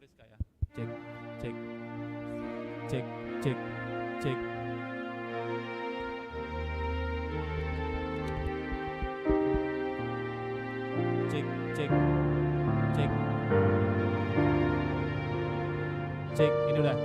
Friska ya. Cek, cek, cek, cek, cek. Cek, cek, cek. Cek, ini udah.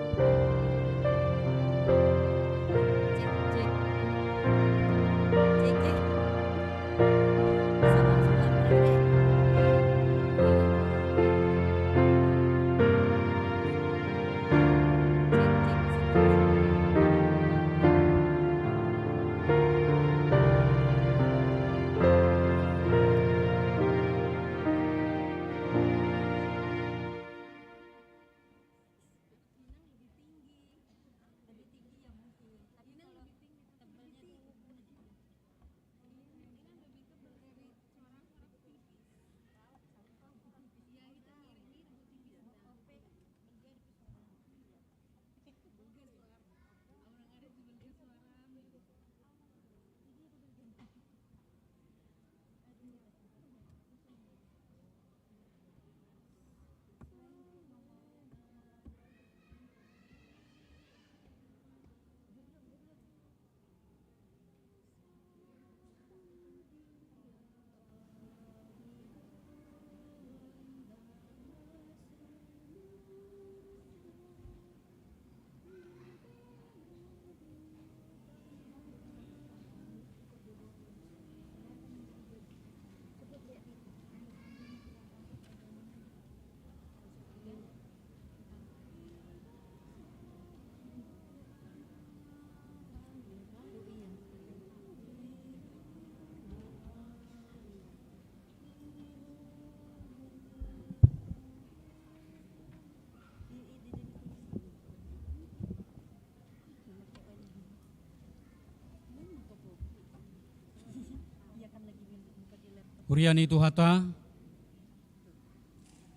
Uriani tu hata,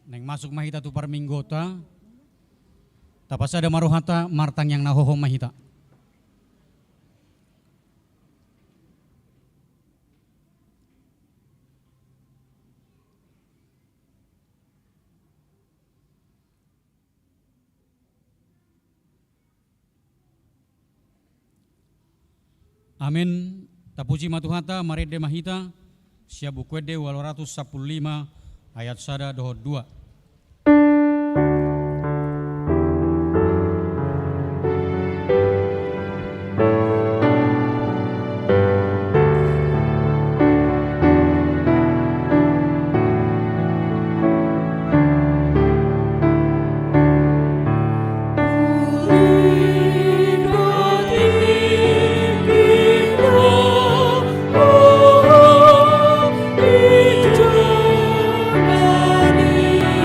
neng masuk mahita tu parminggota, tapas ada maruhata martang yang nahoho mahita. Amin, tapuji matuhata marede mahita. Siabu kwede 815 ayat sada doho 2. Tinggi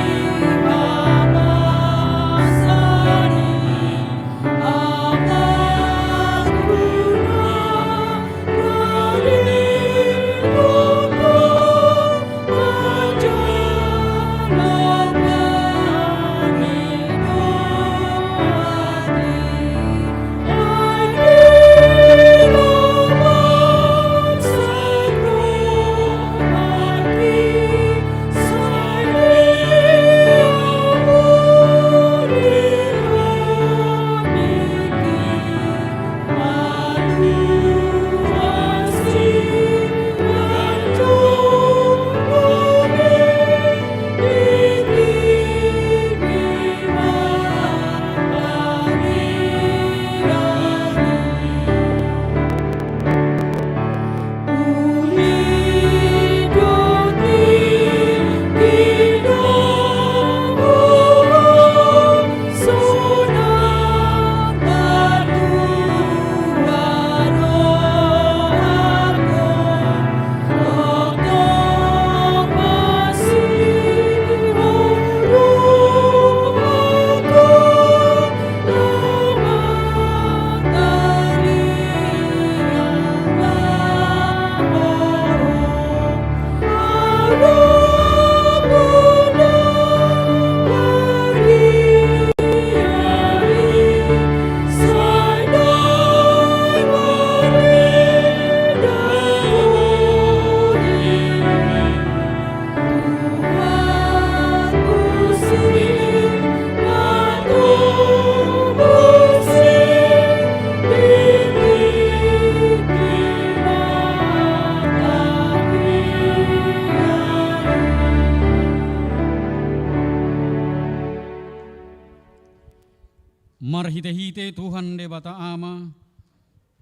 Marhite-hite Tuhan de bata ama,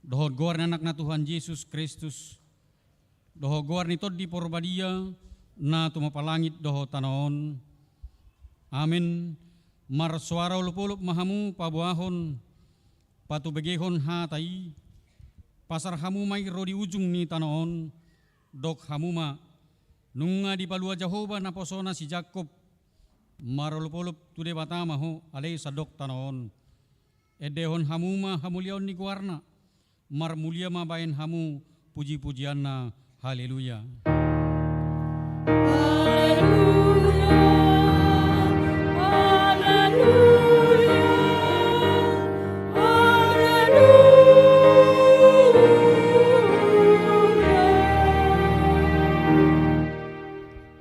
dohod goar na anak na Tuhan Yesus Kristus, dohod goar ni tod di porbadia, na tumapalangit dohod tanaon. Amin. Marsuara ulupulup mahamu pabuahon, patubegehon hatai, pasar hamu may rodi ujung ni tanaon, dok hamuma, nunga di palua Jehovah na posona si Jacob, marulupulup tude batama ho, alay sa dok tanaon. Edehon hamuma hamuliaon ni kuarna, marmulia mabayan hamu puji-pujian na haleluya.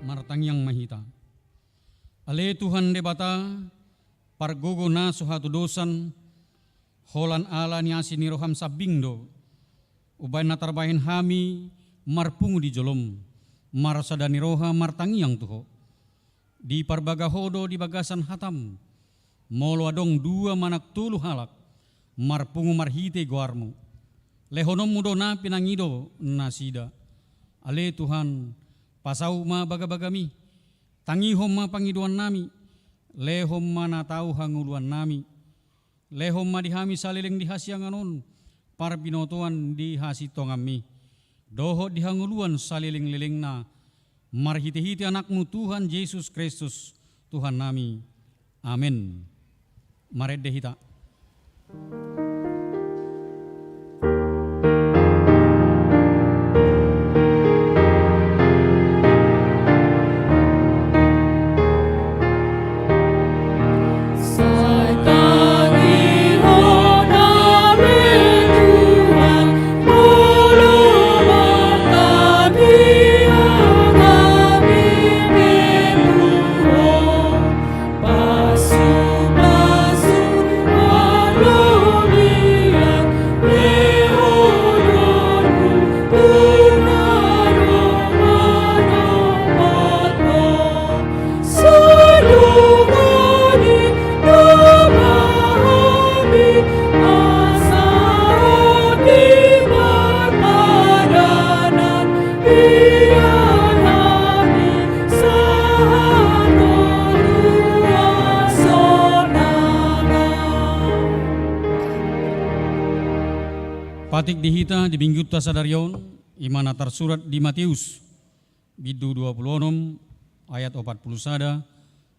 Martangyang mahita. Ale Tuhan de bata, pargogo na suhatu dosan, holan ala ni asin ni roham sabingdo, ubay natarbahin hami, marpungu di jolom, marasada ni roha martangyang tuho. Di parbagahodo di bagasan hatam, molo adong dua manak tulu halak, marpungu marhite guarmu. Lehonom mudo na pinangido nasida. Ale Tuhan, pasau ma baga-bagami, tangihom ma pangiduan nami, lehom ma natau hanguluan nami, lehom ma dihami saliling dihasiang anon, par binotoan dihasitong ami, doho dihanguluan saliling-liling na, marhiti-hiti anakmu Tuhan Yesus Kristus, Tuhan nami. Amin. Maredde hita. Patik dihita di bingyut sadarion, imana tersurat di Matius, bidu 26 ayat 40 sada,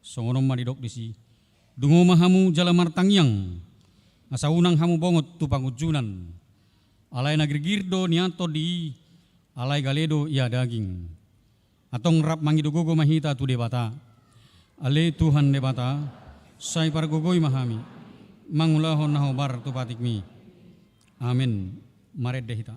songonom madidok disi. Dungo mahamu jala martangyang, asaunang hamu bongot tu pangujunan. Alay nagrigirdo niato di, alay galedo ia daging. Atong rap mangidugogo mahita tu debata. Ale Tuhan debata, say pargogoy mahami, mangulahon nahobar tu patikmi. Amin. Maredde hita.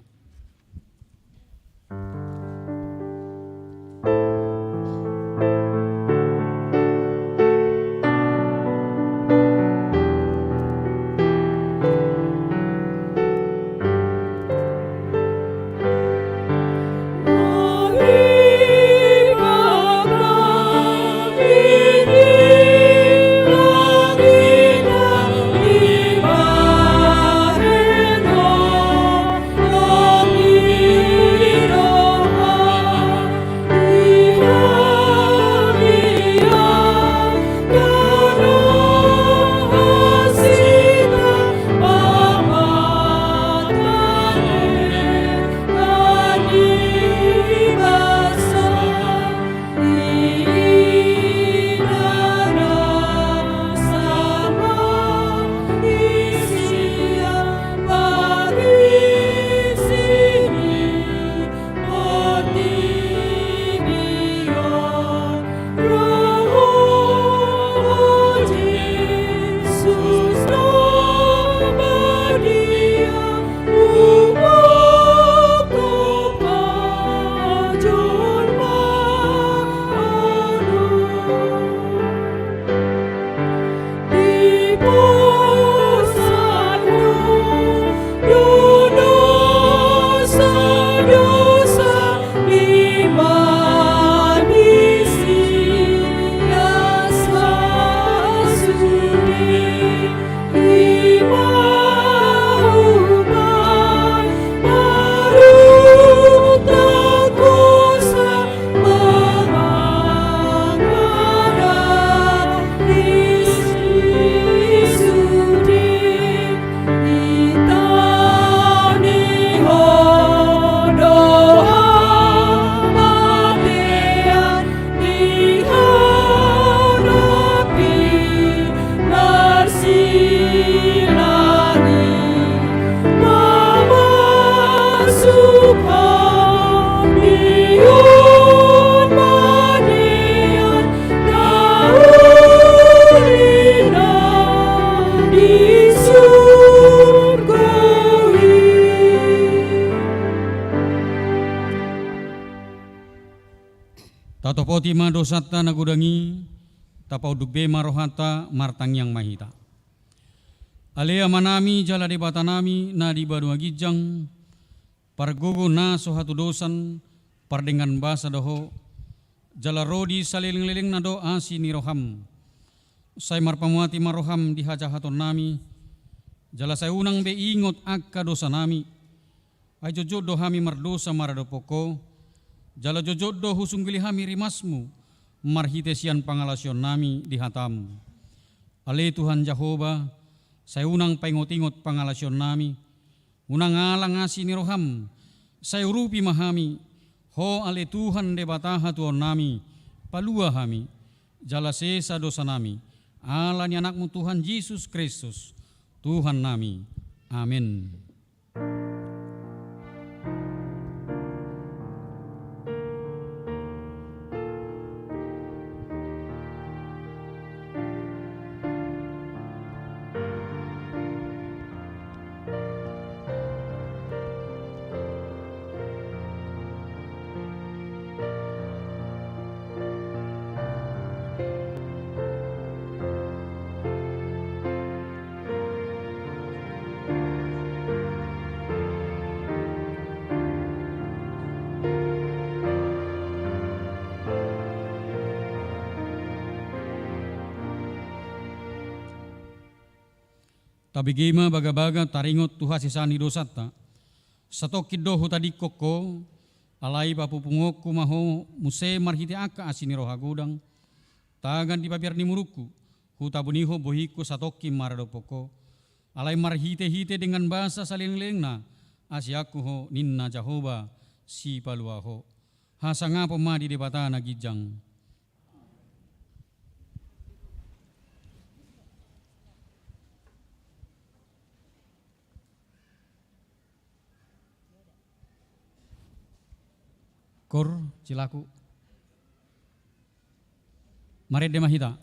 tima dosata nagudangi, tapau dugbe marohata martang yang mahita. Alea manami jala debata nami na di badua gijang, pargogo na sohatu dosan, pardengan basa doho, jala rodi saliling-liling na do asi ni roham. Say marpamuati maroham di hajahaton nami, jala say unang be ingot akka dosa nami, ay jojodo hami mardosa marado poko, jala jojodo husunggili hami rimasmu, marhitesian pangalasyon nami di hatam. Ale Tuhan Jehovah, say unang paingot-ingot pangalasyon nami, unang alang asi ni roham, say urupi mahami, ho ale Tuhan debata hatuon nami, palua hami, jala sesa dosa nami, ala ni anakmu Tuhan Yesus Kristus, Tuhan nami. Amin. Tabigima baga-baga taringot tuha sisani dosata. Satokid doho tadi koko, alai papupungok kumaho muse marhiti aka asini roha gudang. Tagan di papiar ni muruku, hutabuniho bohiku satoki marado poko. Alai marhite-hite dengan bahasa saling-lengna, asiaku ho ninna Jehovah si paluaho. Hasanga pemadi debatana gijang. Kor cilaku. Mari demahita.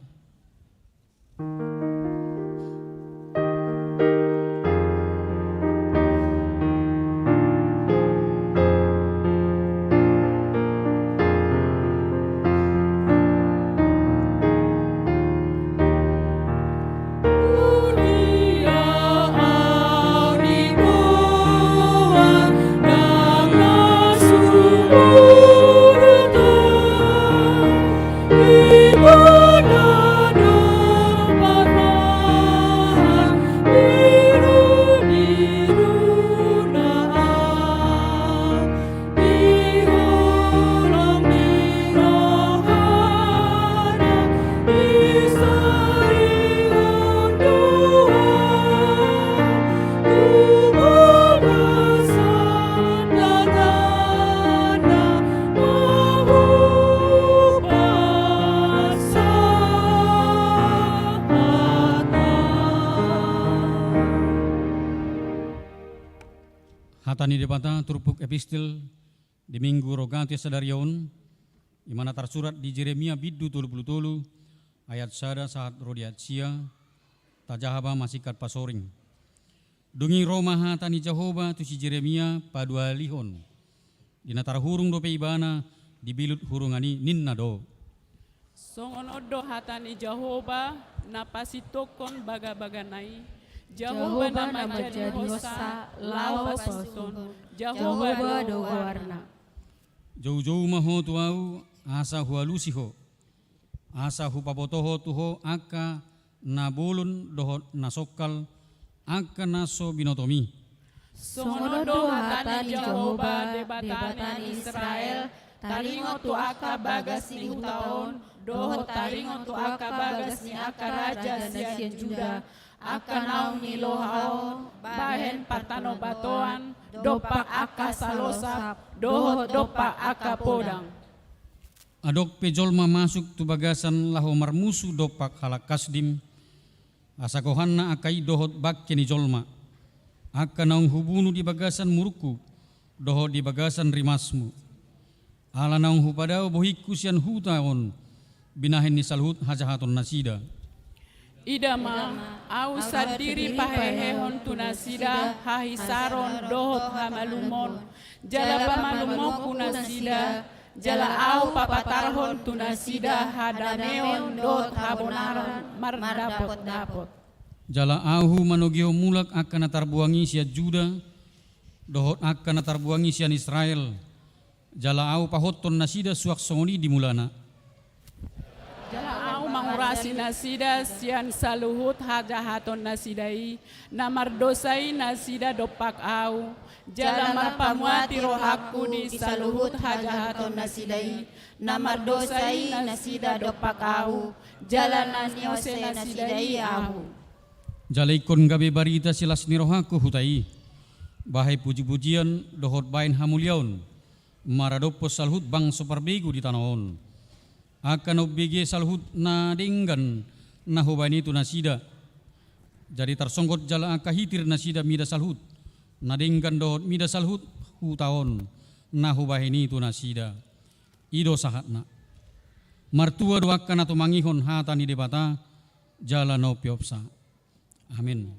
Hatani debata turpuk epistil di minggu roganti sadarion imana tersurat di Jeremia biddu tulu ayat sada saat rodiat sia tajahaba masikat pasoring. Dungi Roma hatani Jehovah tu si Jeremia padua lihon. Dinatar hurung dope ibana dibilut hurungani ninna do. Songon odo hatani Jehovah napasitokon baga-baganai. Jehovah nama jadi hosa lawa paston. Jehovah do warna. Jauh-jauh maho tuau asa hualusiho. Asa hupabotoho tuho aka nabulun doho nasokal aka naso binotomi. Songodo hatani Jehovah debatani Israel. Taringo tu aka bagas ni hutaon. Doho taringo tu aka bagas ni aka raja sian Juda. Aka naung ni lohao, bahen patano batoan, dopak aka salosap, doho dopak aka podang. Adok pejolma masuk tu bagasan laho marmusu dopak halak kasdim, asa kohanna akai dohot bakke ni jolma. Aka naung hubunu di bagasan muruku, doho di bagasan rimasmu. Ala naung hupadao bohiku sian hutaon, binahen ni salhut hajahaton nasida. Idama, au sadiri pahehehon tunasida, hahisaron dohot hamalumon, jalapa malumon kunasida, jala au papatarhon tunasida hadameon dot habonaran mardapot-dapot. Jala ahu manogio mulak akan tarbuangi sia Juda, dohot akan tarbuangi sian Israel. Jala au pahoton nasida suak songoni di mulana. Jala au mangurasi nasida sian saluhut hajahaton nasidai, namardosai nasida dopak au. Jala marpamuati rohaku di saluhut hajahaton nasidai, namardosai nasida dopak au. Jala naniose nasidai au. Jala ikon gabe barita silas nirohaku hutai. Bahai puji-pujian dohot bain hamuliaun. Maradopo salhut bang soperbegu di tanaon. Akan obege salhut na denggan na hobain itu nasida. Jadi tersonggot jala akahitir nasida mida salhut. Na denggan dohot mida salhut hutaon na hobain itu nasida. Ido sahatna. Martua doakan atau mangihon hata ni debata jala no piopsa. Amin.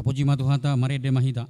Tapuji matuhata marede mahita.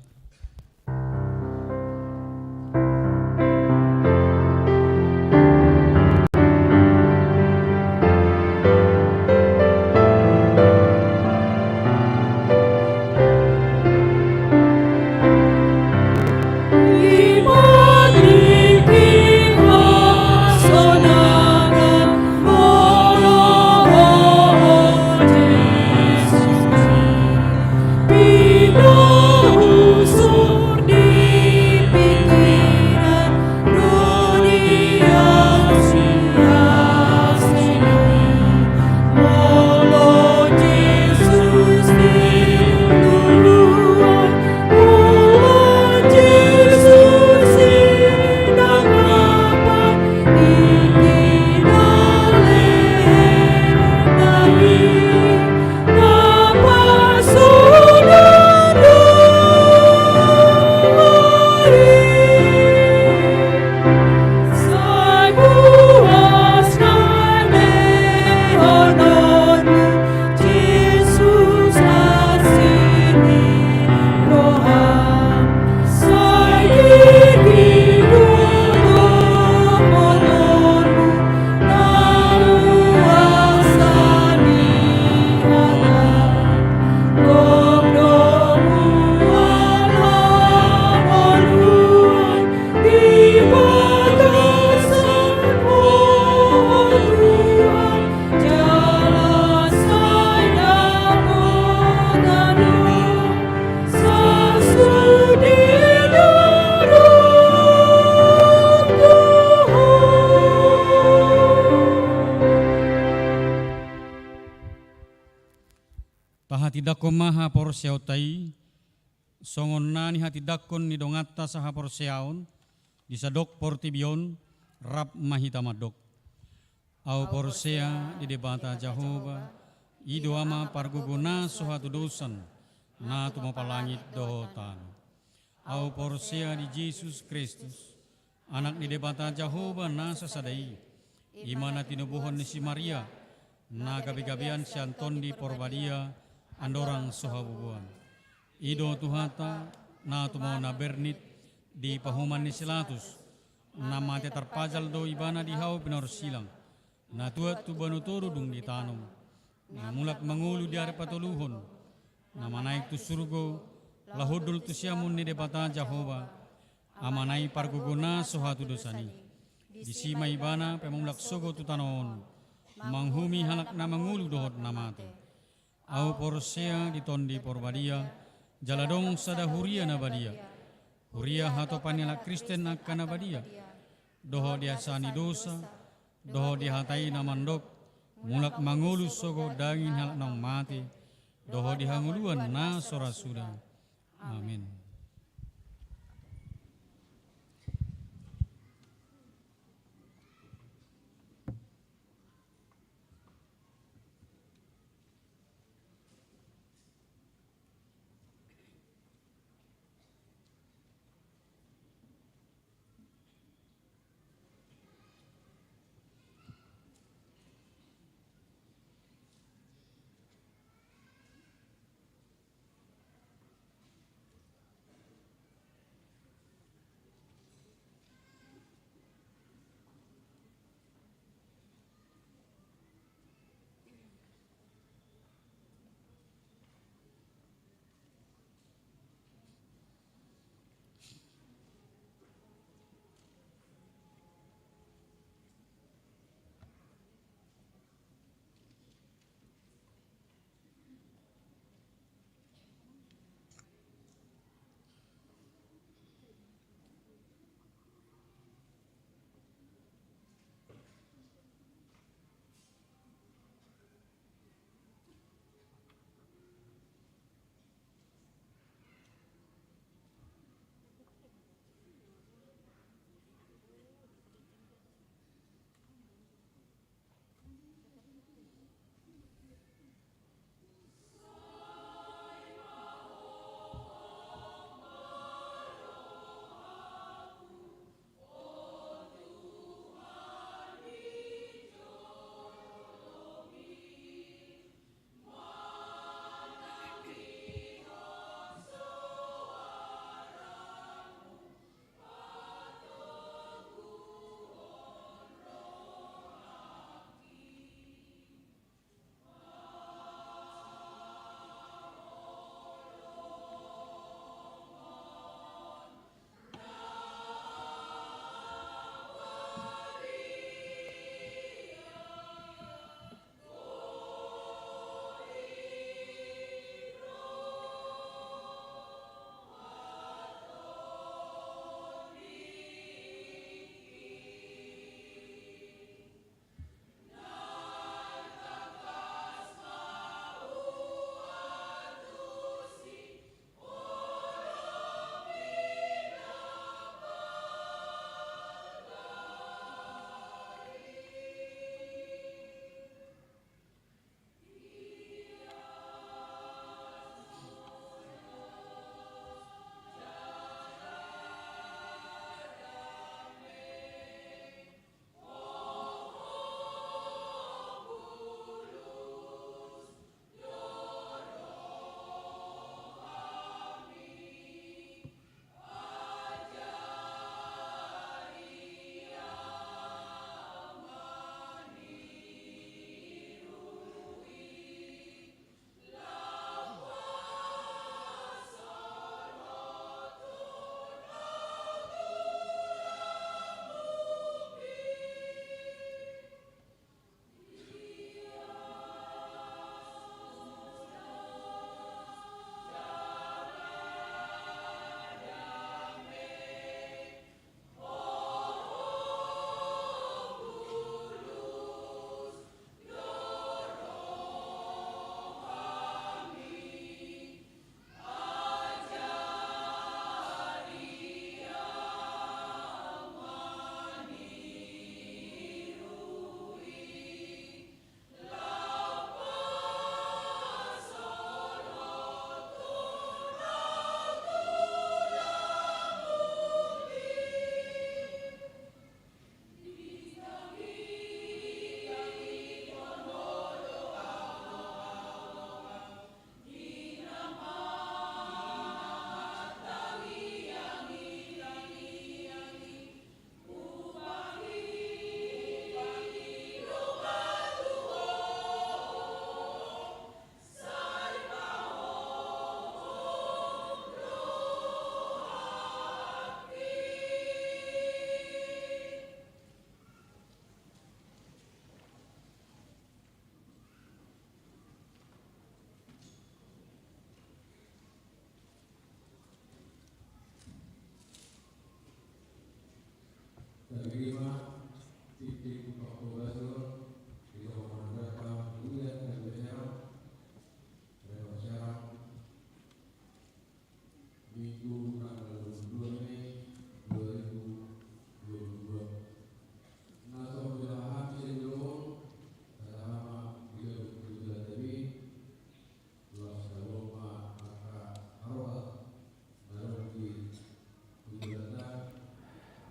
Tahati maha porsiautai, songon nani hati dakon ni dongata saha porsiaun, disadok portibion, rap mahita madok. Au porsea di debata Jehova, ido ama parguguna suhatu dosan, na tumapalangit dohotan. Au porsea di Yesus Kristus, anak di debata Jehova na sasadai, imana tinubuhon ni si Maria, na gabi-gabian si Anton di Porbadia, andorang sohabubuan. Ido tuhata na tumau na bernit di pahuman ni silatus. Na mate terpajal do ibana di hau pinor silang. Na tuat tu banu turudung di tanum. Na mulak mangulu di are patuluhon. Na manaik tu surgo lahudul tu siamun ni debata Jehova. Amanai parguguna sohatu dosani. Di sima ibana pemulak sogo tu tanon. Manghumi halak na mangulu dohot namate. Au porsea di tondi porbadia, jaladong sada huria na badia. Huria hato panila Kristen akana badia. Doho dia sani dosa, doho dia hatai na mandok, mulak mangulu sogo daging halak nang mati, doho dia hanguluan na sora suda. Amin.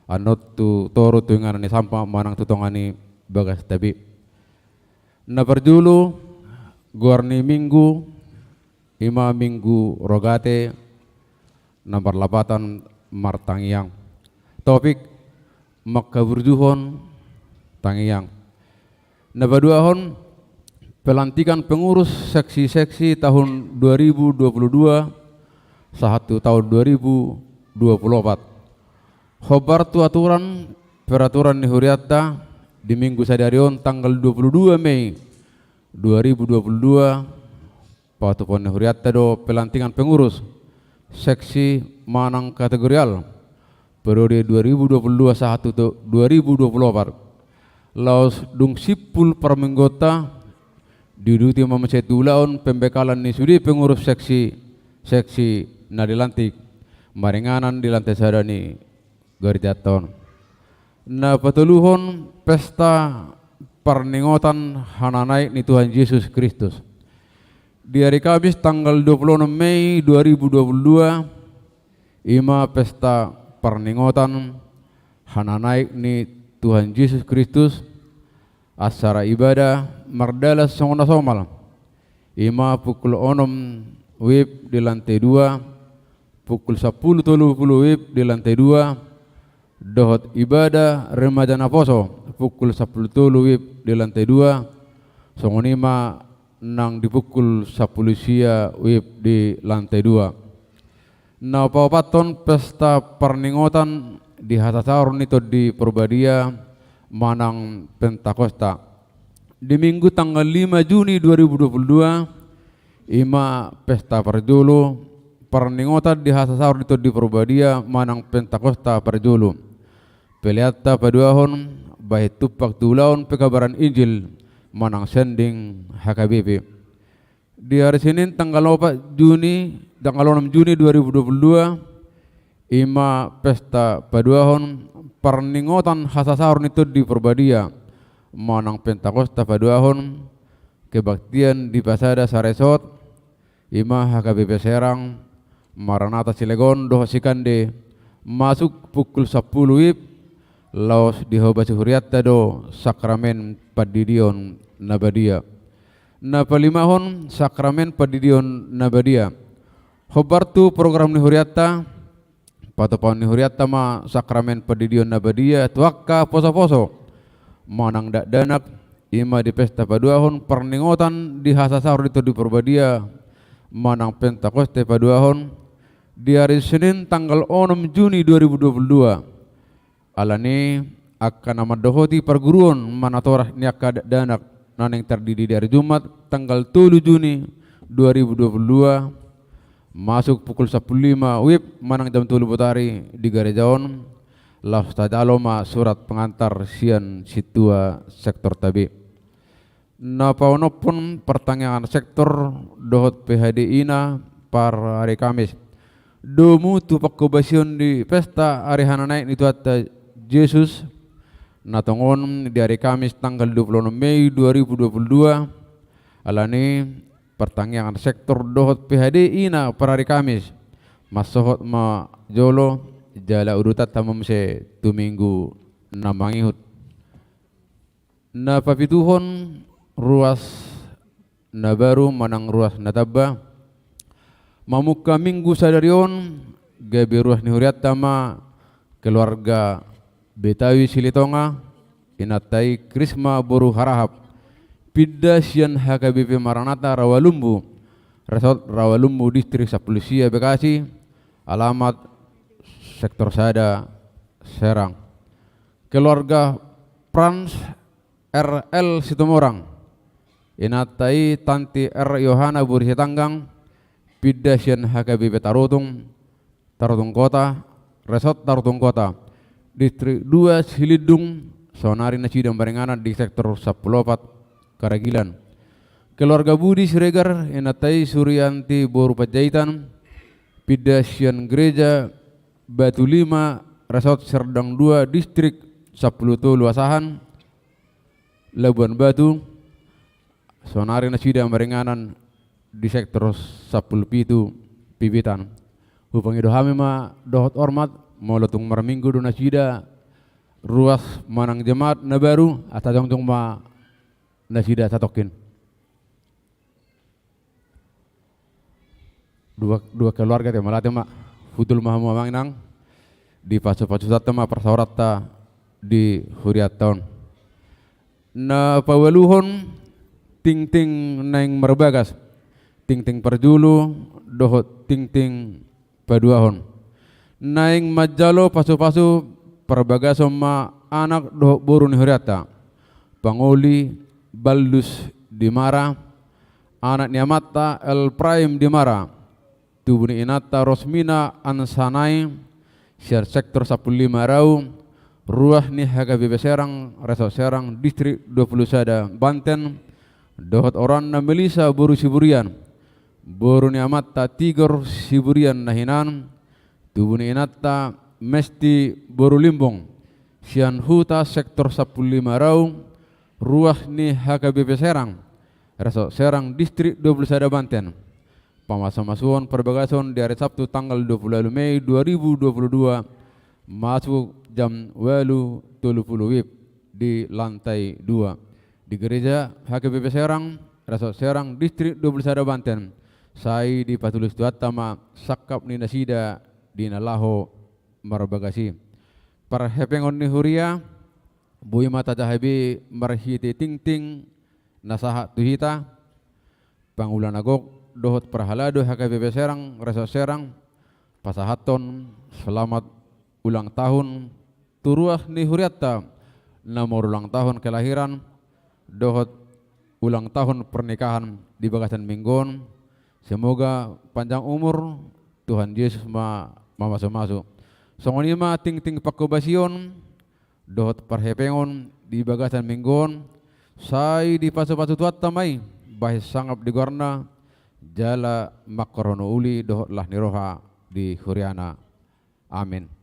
anot tu toro tu ngana ni sampa manang tutongani bagas tabi na perjulu guarni minggu ima minggu rogate nomor 8 martangiang topik makaburjuhon tangiang na baduahon pelantikan pengurus seksi-seksi tahun 2022 tahun 2024 khobar tu aturan peraturan ni huriatta di minggu sadarion tanggal 22 Mei 2022 patupon ni huriatta do pelantikan pengurus seksi manang kategorial periode 2022 2024 laos dung sipul parmenggota diduti mamacetulaon pembekalan ni sudi pengurus seksi na dilantik maringanan di lantai sadani Garijaton na patuluhon pesta perningotan hananai ni Tuhan Yesus Kristus di hari Kamis tanggal 26 Mei 2022 ima pesta perningotan hananai ni Tuhan Yesus Kristus acara ibadah mardalas songona somal ima pukul 6 WIB di lantai 2 pukul 10.30 WIB di lantai 2 dohot ibadah remaja naposo pukul 10.30 WIB di lantai 2 songonima nang di pukul 10 sia WIB di lantai 2 na papaton pesta perningotan di Hasasaur nito di Purbadia manang Pentakosta di minggu tanggal 5 Juni 2022 ima pesta perjulu perningotan di Hasasaur nito di Purbadia manang Pentakosta perjulu peliatta paduahon baik tupak tulaon pekabaran Injil manang sending HKBP di hari Senin tanggal 6 Juni 2022 ima pesta paduahon perningotan Hasasaur nito di Purbadia manang Pentakosta paduahon kebaktian di Pasada Saresot ima HKBP Serang Maranatha Cilegon doh Sikande masuk pukul 10 WIB laos di Hobasi Huriatta do sakramen padidion nabadia na palimahon sakramen padidion nabadia khobar tu program ni Huriatta patopon ni Huriatta ma sakramen padidion nabadia tuakka poso-poso manang dak danak ima di pesta paduahon perningotan di Hasasaur itu di Purbadia manang Pentakosta paduahon di hari Senin tanggal 6 Juni 2022 alani akan nama dohoti perguruan manatorah niaka danak naneng terdiri dari Jumat tanggal 7 Juni 2022 masuk pukul 10.05 WIB manang jam 7 butari di Garejaon laos tadaloma surat pengantar sian situa sektor tabi na paunopun pertanyaan sektor dohot PHD ina par hari Kamis domu tupak kobasion di pesta hari hananai itu atta Yesus natongon di hari Kamis tanggal 26 Mei 2022 alani pertanyaan sektor dohot PHD ina per hari Kamis masohot ma jolo jala urutat tamam se tu minggu namangihut na papituhon ruas na baru manang ruas natabba mamuka minggu sadarion gabi ruas ni huriat tama keluarga Betawi Silitonga inatai Krisma Boru Harahap Pidda sian HKBP Maranatha Rawalumbu Resort Rawalumbu Distrik Sapulisia Bekasi alamat sektor Sada Serang keluarga Frans RL Situmorang inatai Tanti R Yohana Bursi Tanggang Pidda sian HKBP Tarutung Kota Resort Tarutung Kota Distrik 2 Silidung Sonari Nasidang Barenganan di sektor Sapulopat Karagilan keluarga Budi Siregar inatai Suryanti Boru Pajaitan Pidasian Gereja Batu 5 Resort Serdang 2 Distrik 10 Luasahan Labuan Batu Sonari Nasidang Barenganan di sektor 10 Pitu Pibitan Hupangi dohami ma dohot ormat mau letung marminggu do nasida ruas manang jemaat na baru ata jong ma nasida satokin. Dua keluarga te malate ma futul mahamu mangnang di pasu-pasu sata ma persawrata di huriat tahun. Na paweluhon ting-ting naing merbagas, ting-ting perjulu dohot ting-ting paduahon. Naing majalo pasu-pasu perbagaso ma anak dohot burun huriata. Pangoli Baldus di Mara, anak Niamata El Prime di Mara, tubuni inata Rosmina Ansanai, share sektor 15 Rau, ruah ni HKBP Serang, Resort Serang, distrik 20 Sada, Banten, dohot orang na Melisa Boru Siburian, Boru Niamata Tigor Siburian Nahinan, tubuni inata Mesti Boru Limbong, Sian Huta sektor 15 Rau, ruah ni HKBP Serang, Resort Serang, distrik 20 Sada, Banten. Pamasa-masuan perbagason di hari Sabtu tanggal 20 Mei 2022 masuk jam 8.30 WIB di lantai 2 di gereja HKBP Serang, Resort Serang, distrik 20 Sada, Banten. Sai di patulis tuatama sakap ni nasida di nalaho marbagasi. Perhepengon ni huria bui mata jahabi marhiti ting-ting nasaha tuhita pangulan agok dohot perhalado HKBP Serang, Resort Serang, pasahaton selamat ulang tahun turuah ni huriatta nomor ulang tahun kelahiran dohot ulang tahun pernikahan di Bagasan Minggon. Semoga panjang umur Tuhan Yesus masuk. Songonima ting-ting pakobasion dohot perhepengon di Bagasan Minggon sai di pasu-pasu tuat tamai bahis sangap di gorna jala makorono uli dohot lah niroha di huriana. Amin.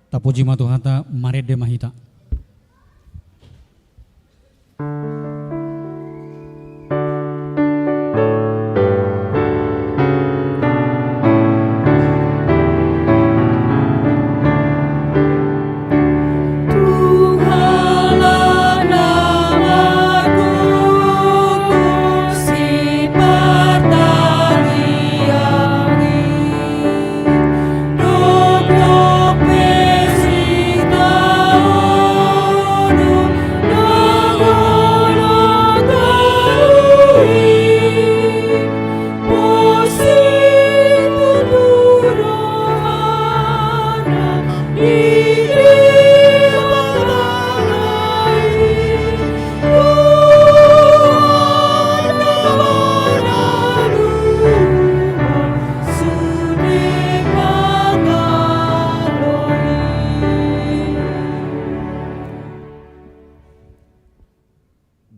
Tapuji matuhata marede mahita.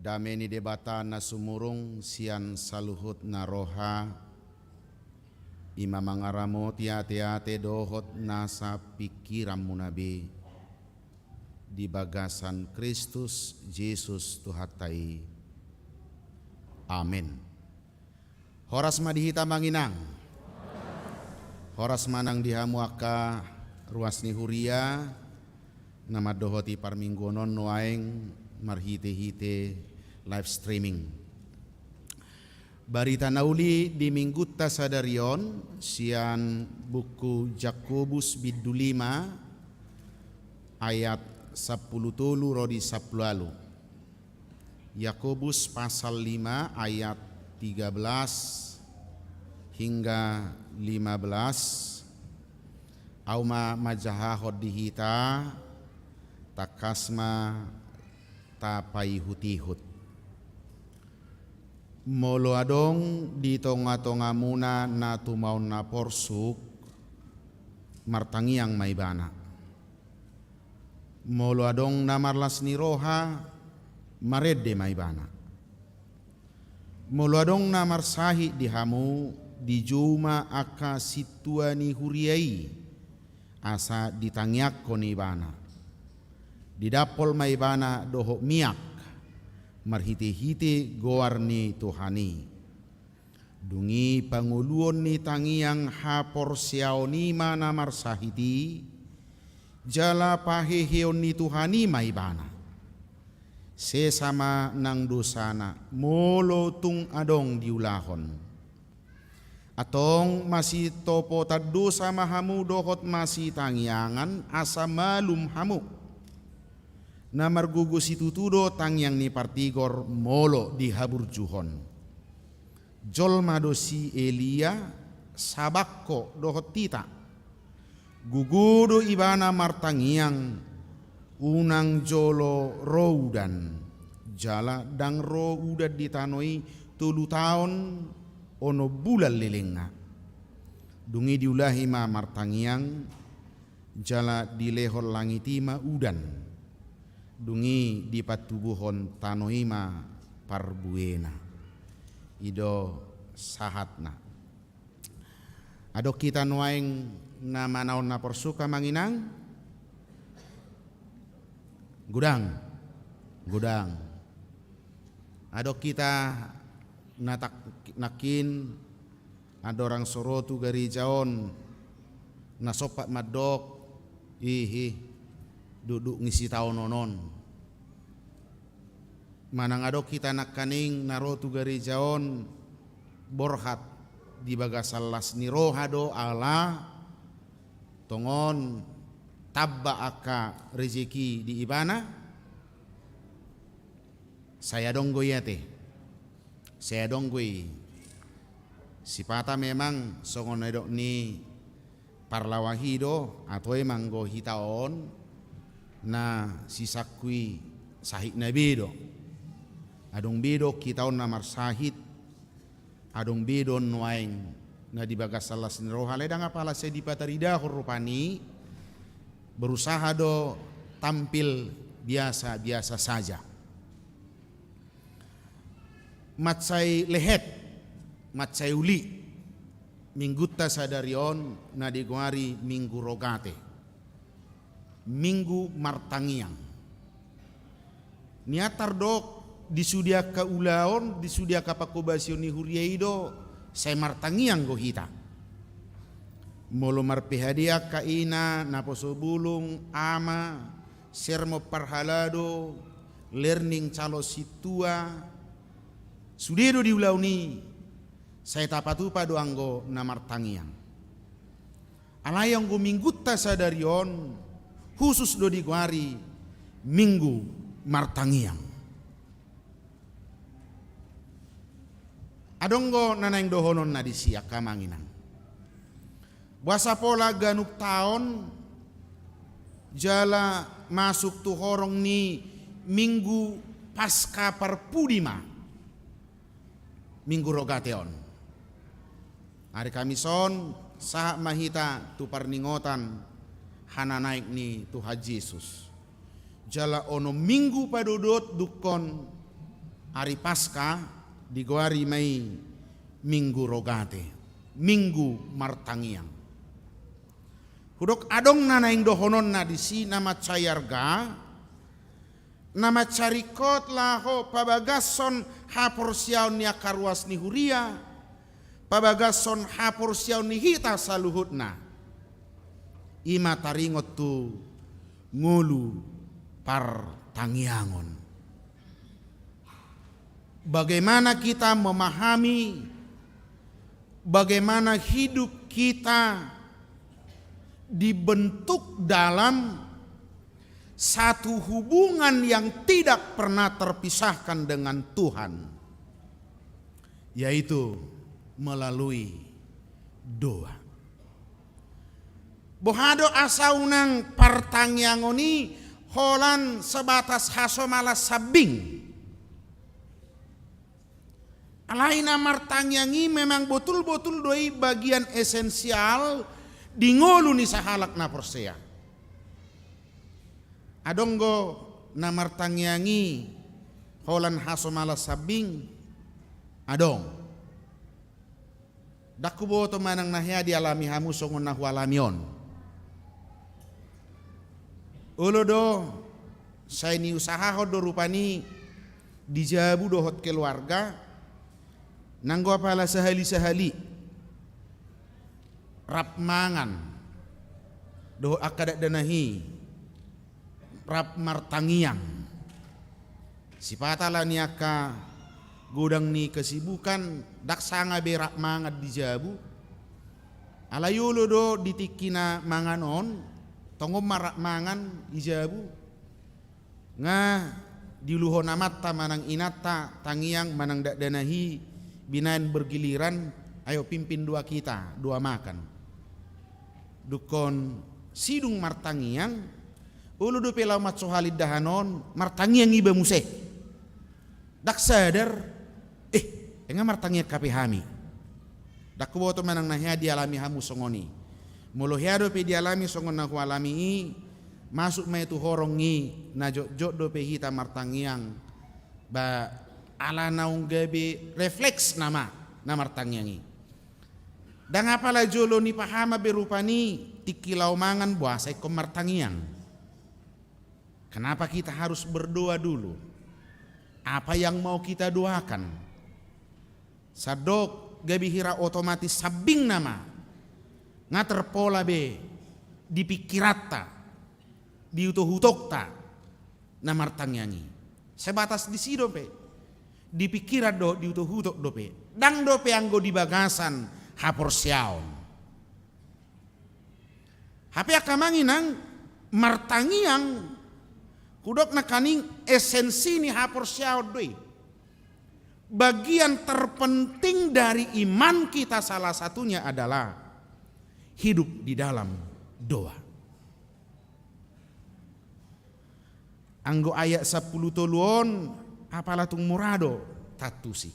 Dameni debata na sumurung sian saluhut na roha ima mangaramo tiate dohot nasa pikiran munabi di bagasan Kristus Yesus Tuhatai. Amin. Horas madihita manginang. Horas manang dihamuaka ruas ni huria nama dohoti parminggonon nuaing marhite-hite live streaming. Barita nauli di minggu tasadarion sian buku Jakobus bidu 5 ayat 10 tolu rodi 10 lalu. Yakobus pasal 5 ayat 13 hingga 15. Auma majahahod dihita takasma tapai hutihut. Molo adong di tonga-tonga muna na tumaw na porsuk martangiang maibana. Molo adong na marlas ni roha marede maibana. Molo adong na marsahi di hamu di juma aka situa ni huriai asa ditangyak ko ni bana. Di dapol maibana doho miak marhiti-hiti goarni Tuhani. Dungi panguluon ni tangiang hapor siao ni mana marsahiti jala paheheon ni Tuhani maibana. Sesama nang dosana molo tung adong diulahon. Atong masih topo tadosa mahamu dohot masih tangiangan asa malum hamu. Na margugus itu tudo tangyang ni partigor molo di habur juhon. Jol madosi Elia sabakko dohot tita. Gugudo ibana martangiang unang jolo roudan. Jala dang roudan ditanoi 3 tahun ono bulan lelenga. Dungi diulahi ma martangiang jala dilehol langitima udan. Dungi di patubuhon tanoima parbuena ido sahatna. Adok kita nuaing na manaon na porsuka manginang gudang adok kita nakin ada orang sorotu gari jaon nasopat madok duduk ngisi tahun nonon. Manang adok kita nakaning narotu gari jaon borhat di bagasalas ni rohado ala tongon tabba aka rezeki di ibana. Saya donggoy yate. Saya donggoy. Sipata memang songon edok ni parlawahido atau emang go hitaon na sisakui sahik na bedo. Adong bedo kitaon na marsahit. Adong bedo nuaing na dibagasalas ni roha. Ledang apala saya dipatarida rupani berusaha do tampil biasa-biasa saja. Matsai lehet, matsai uli. Mingguta sadarion na diguari minggu rogate. Minggu Martangiang. Niatar dok disudia ka ulaon, disudia ka pakobasion ni huriaido, saya Martangiang go hita. Molo marpehadia ka ina naposo bulung ama sermo parhalado learning calo situa sudedo di ulauni saya tapatupa doanggo na Martangiang. Alayang go minggutta sadarion khusus do diguari Minggu Martangiang. Adonggo nanang dohonon na disiak kamanginang. Buasa pola ganuk taon jala masuk tu horong ni Minggu Pasca Parpudima. Minggu Rogateon. Hari Kamison sah mahita tu parningotan hana naik ni Tuhan Yesus. Jala ono minggu padudot dukon hari Pasca diguari mai Minggu Rogate, Minggu Martangiang. Hudok adong nanaing dohonon na disi nama cayarga, nama carikot laho pabagason hapor siaw ni akaruas ni huria, pabagason hapor siaw ni hita saluhutna. Ima taringot tu ngulu partangiangon. Bagaimana kita memahami, bagaimana hidup kita dibentuk dalam satu hubungan yang tidak pernah terpisahkan dengan Tuhan, yaitu melalui doa. Bohado asaunang partangiangoni holan sebatas hasomala sabing. Alaina martangiangi memang betul-betul doi bagian esensial di ngolu ni sahalak na persea. Adonggo na martangiangi holan hasomala sabing adong. Dakubo to manang nahya di alami hamu songon nahu alamion. Ulo do saya ni usaha do rupani dijabu dohot keluarga nanggo apala sahali-sahali rap mangan do akadak danahi rap martangiang sipatala niaka gudang ni kesibukan daksanga berak mangat dijabu alayulo do ditikina manganon tongom marak mangan ijabu nga diluhon amatta manang inata tangiang manang dak danahi binain bergiliran ayo pimpin dua kita dua makan dukon sidung martangiang ulu do pelaw matsohalid dahanon martangiang iba muse dak sadar enga martangiang kapihami dak kuboto manang nahya dialami hamu songoni molo hiado pe dialami songon na alami masuk mai tu horongi na jok do pe hita martangiang ba ala naung gabe refleks nama na martangiangi dan apala jolo ni pahama berupani tikilau mangan buasai ko martangiang. Kenapa kita harus berdoa dulu? Apa yang mau kita doakan? Sadok gabi hira otomatis sabing nama ngater pola be dipikirata diutuh-utokta na martangiangi sebatas di sido pe dipikirat do diutuh-utok do pe dang do pe anggo di bagasan hapor siaon hape akamangi nang martangiang kudok na kaning esensi ni hapor siaon doi bagian terpenting dari iman kita salah satunya adalah hidup di dalam doa. Anggo ayat 10 toluon apalah tung murado tatusi.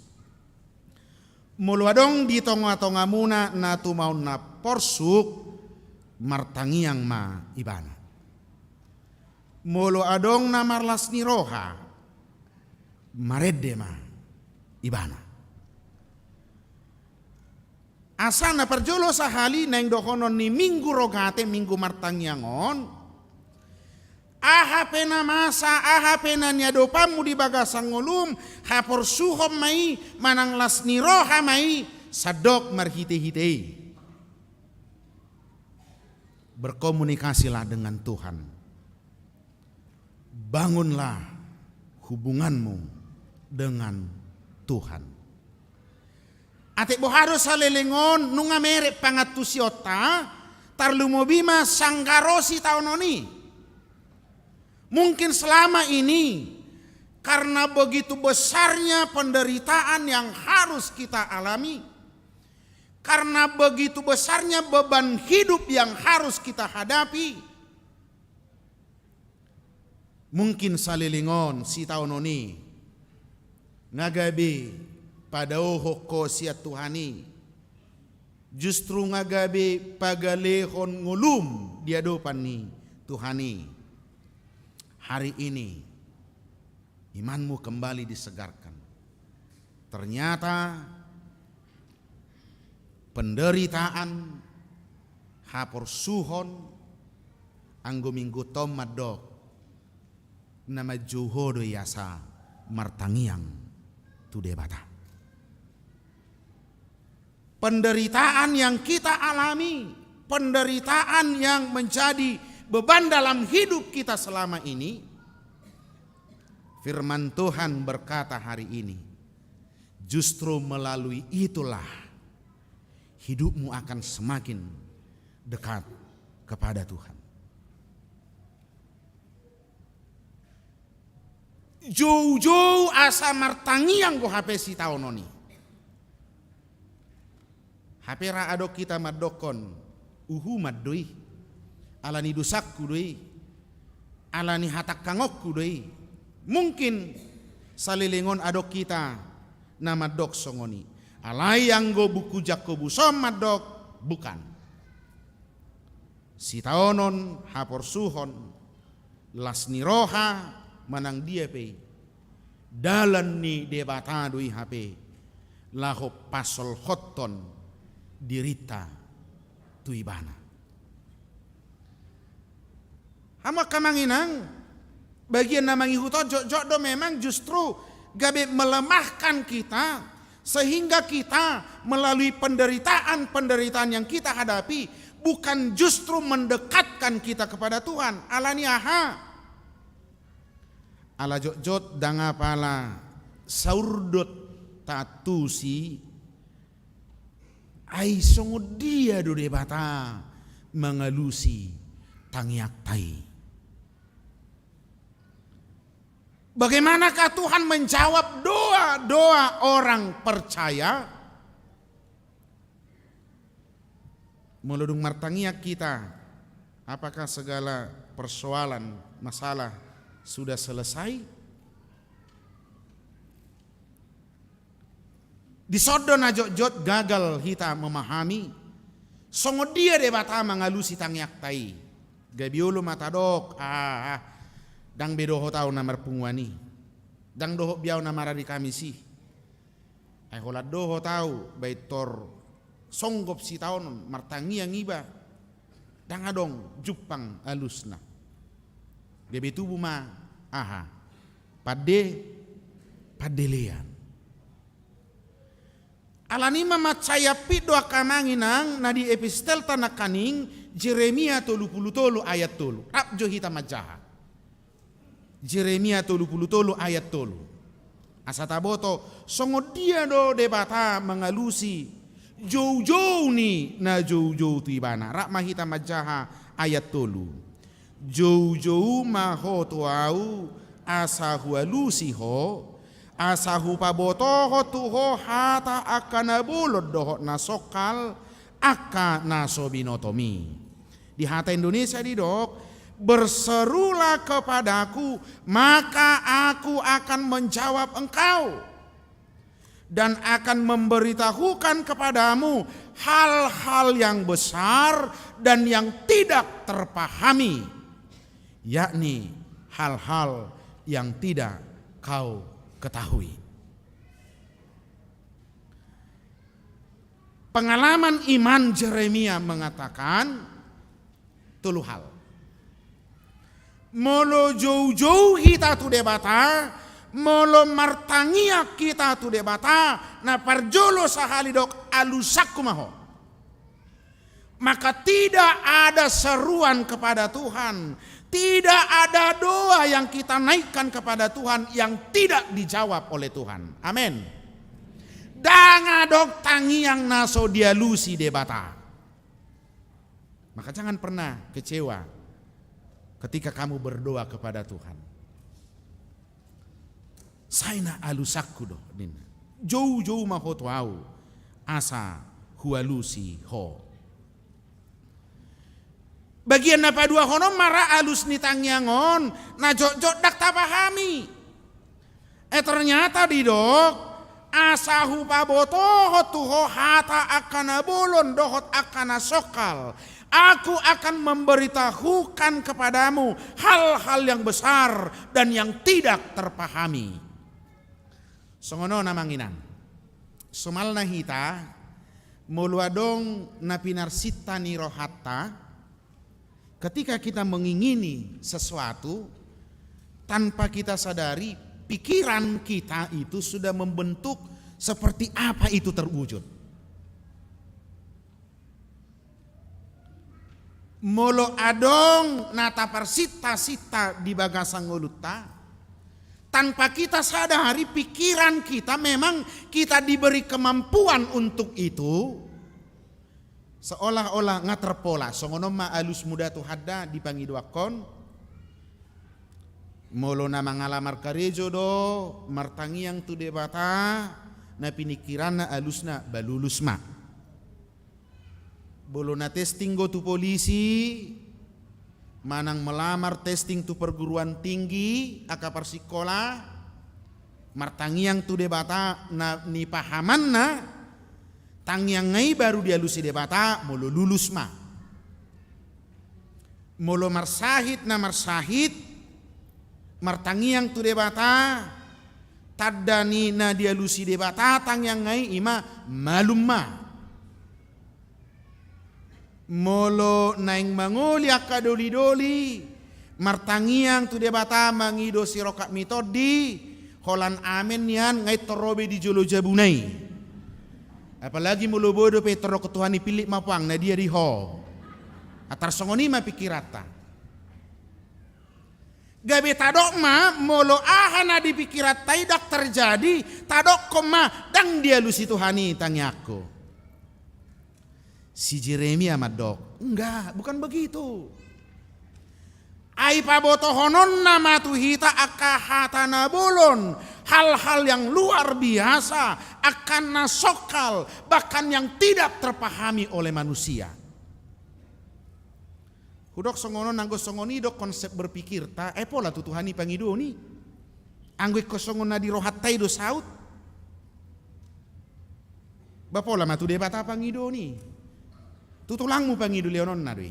Mulu adong di tonga-tonga muna na tumaun na porsuk martangiang ma ibana. Mulu adong na marlas ni roha maredde ma ibana. Asana perjolo sahali neng dohonon ni Minggu Rogate Minggu Martangiangon aha pena masa, aha pena nyadopamu di bagasang ngulum, hapor suhom mai, manang lasni roha mai, sadok marhite-hite. Berkomunikasilah dengan Tuhan. Bangunlah hubunganmu dengan Tuhan. Ate boharo salelengon nunga mere pangatusiota tarlumobima sanggarosi taunoni. Mungkin selama ini karena begitu besarnya penderitaan yang harus kita alami, karena begitu besarnya beban hidup yang harus kita hadapi, mungkin salilingon si taunoni ngagabe pada hoko siat Tuhani, justru ngagabe pagalehon ngulum dia dopan ni Tuhani. Hari ini imanmu kembali disegarkan. Ternyata penderitaan hapor suhon anggo minggu tom madok nama juhodo yasa martangiang tu debata. Penderitaan yang kita alami, penderitaan yang menjadi beban dalam hidup kita selama ini, firman Tuhan berkata hari ini, justru melalui itulah hidupmu akan semakin dekat kepada Tuhan. Jauh-jauh asa martangiang go HP si taononi. HP ra adok kita madokon uhu madoi alani dusakku doi alani hatak kangokku doi. Mungkin salilingon adok kita nama dok songoni alai yang go buku jakobu som madok bukan si taonon hapor suhon lasni roha manang dia pe dalan ni debata doi HP laho pasol hoton dirita tuibana. Hama kamanginang bagian namangi huto jok do memang justru gabe melemahkan kita sehingga kita melalui penderitaan yang kita hadapi bukan justru mendekatkan kita kepada Tuhan. Alani aha ala jok dangapala saurdot tatusi ai songo dia do debata mengalusi tangiak tai. Bagaimanakah Tuhan menjawab doa-doa orang percaya? Meludung martangiak kita, apakah segala persoalan masalah sudah selesai? Di sodon ajok gagal kita memahami. Songo dia debata mengalusi tangiak tai. Gabiolo matadok. Dang bedoho tau namar pungwani. Dang doho biau namara di kamisi. Ay holat doho tau baitor songgop si taon martangi yang iba. Dang adong jupang alusna. Gabi tubuh ma. Padelean. Alani mamacaya doa kamanginang na di epistel tanah kaning Jeremia 33 ayat 3. Abjo hita majaha. Jeremia 33 ayat 3. Asataboto songo dia do debata mengalusi jauh-jauh ni na jauh-jauh tu ibana. Rak mahita majaha ayat 3. Jauh-jauh maho tuau asahu alusi ho asahu pabotoho tuho hata akan bulod doho nasokal aka nasobinotomi. Di hata Indonesia di dok, berserulah kepadaku maka aku akan menjawab engkau dan akan memberitahukan kepadamu hal-hal yang besar dan yang tidak terpahami, yakni hal-hal yang tidak kau ketahui. Pengalaman iman Jeremia mengatakan 3 hal. molo jauh-jauh kita tu debata, molo martangia kita tu debata, na parjolo sahali dok alusaku maho. Maka tidak ada seruan kepada Tuhan, tidak ada doa yang kita naikkan kepada Tuhan yang tidak dijawab oleh Tuhan. Amin. Danga dok tangiang naso dialusi debata. Maka jangan pernah kecewa ketika kamu berdoa kepada Tuhan. Saina alusaku do nina. Jauh-jauh maho tuau asa hualusi ho. Bagian napa dua hono mara alus ni tangyangon na jok-jok dak tapahami. Ternyata di dok asa hupa botohot tuho hata akana bolon dohot akana sokal. Aku akan memberitahukan kepadamu hal-hal yang besar dan yang tidak terpahami. Songono namanginan. Somal nahita muluadong napinarsita ni rohatta. Ketika kita mengingini sesuatu, tanpa kita sadari, pikiran kita itu sudah membentuk seperti apa itu terwujud. Molo adong nata persita-sita di bagasang uluta, tanpa kita sadari pikiran kita memang kita diberi kemampuan untuk itu. Seolah-olah ngaterpola, songono ma alus muda tu hadda dipangiduakon. Molo na mangalamar karejo do, martangiang tu debata, na pinikirana alusna balulus ma. Bolo na testing go tu polisi, manang melamar testing tu perguruan tinggi, aka persikola, martangiang tu debata na ni pahaman na, tang yang ngai baru dia lusi debata molo lulus ma. Molo marsahit na marsahit martangiang tu debata tadani na dia lusi debata tang yang ngai ima malum ma. Molo naing mangoli akadoli-doli martangiang tu debata mangido sirokat mitodi holan amen yan ngai torobe di jolo jabunai. Apalagi mulu bodoh petro ketuhani pilih mapang na dia diho. Atar songoni ma pikirata. Gabe tadok ma molo ahana di pikirat tidak terjadi tadok koma dang dia lusi tuhani tangiako. Si Jeremia madok. Enggak, bukan begitu. Ai paboto honon nama tuhita akahatana bolon. Hal-hal yang luar biasa akan nasokal, bahkan yang tidak terpahami oleh manusia. Hudok songono nanggo songoni dok konsep berpikir ta pola tutuhani pangido ni. Anggo ko songona di rohatai do saut. Bapola matu debata pangido ni. Tutulangmu pangido leonon na doi.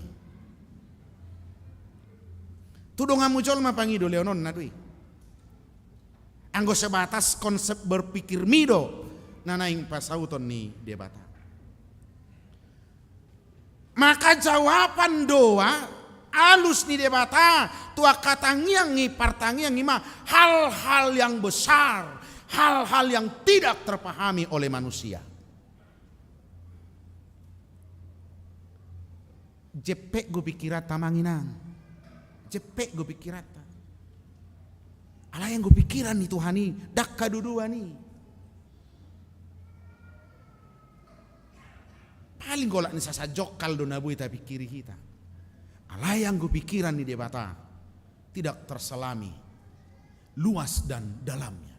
Tudongamu jol ma pangido leonon na doi. Anggo sebatas konsep berpikir mido nanaing pasauton ni debata. Maka jawaban doa alus ni debata tua katangiang ni partangiang ima hal-hal yang besar, hal-hal yang tidak terpahami oleh manusia. Jepek gue pikirat tamanginan, jepek gue pikirat. Ala yang gue pikiran nih Tuhani, dak kadudua nih. Paling golak nih sasajok kaldo nabu ita pikiri kita. Ala yang gue pikiran nih debata, tidak terselami, luas dan dalamnya.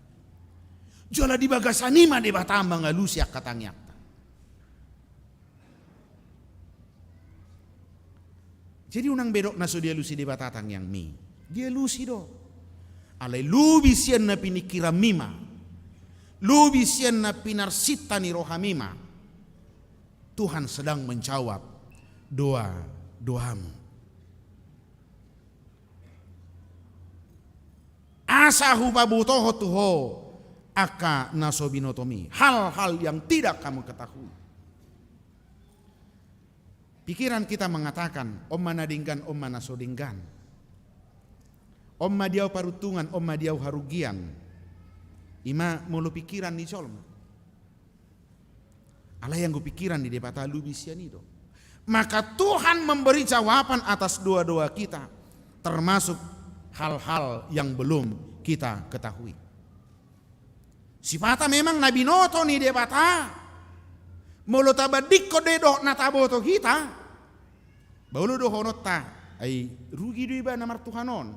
Jola di bagasanima debata mangalusi akatangnya. Jadi unang bedok naso dia lusi debata tang yang mi, dia lusi do. Alai lubi sian na pinikira mima, lubi sian na pinarsita ni roha mima. Tuhan sedang menjawab doamu. Asahu pabutoho tuho aka nasobinotomi. Hal-hal yang tidak kamu ketahui. Pikiran kita mengatakan om manadinggan om manasodinggan. Omma diau parutungan, omma diau harugian. Ima mulu pikiran ni colma. Allah yang gue pikiran di depata lubisian itu. Maka Tuhan memberi jawaban atas doa-doa kita, termasuk hal-hal yang belum kita ketahui. Sifata memang Nabi Noto ni depata. Mulu tabadikko dedok nataboto kita. Baulu dohonota ay rugi do iba namar Tuhanon.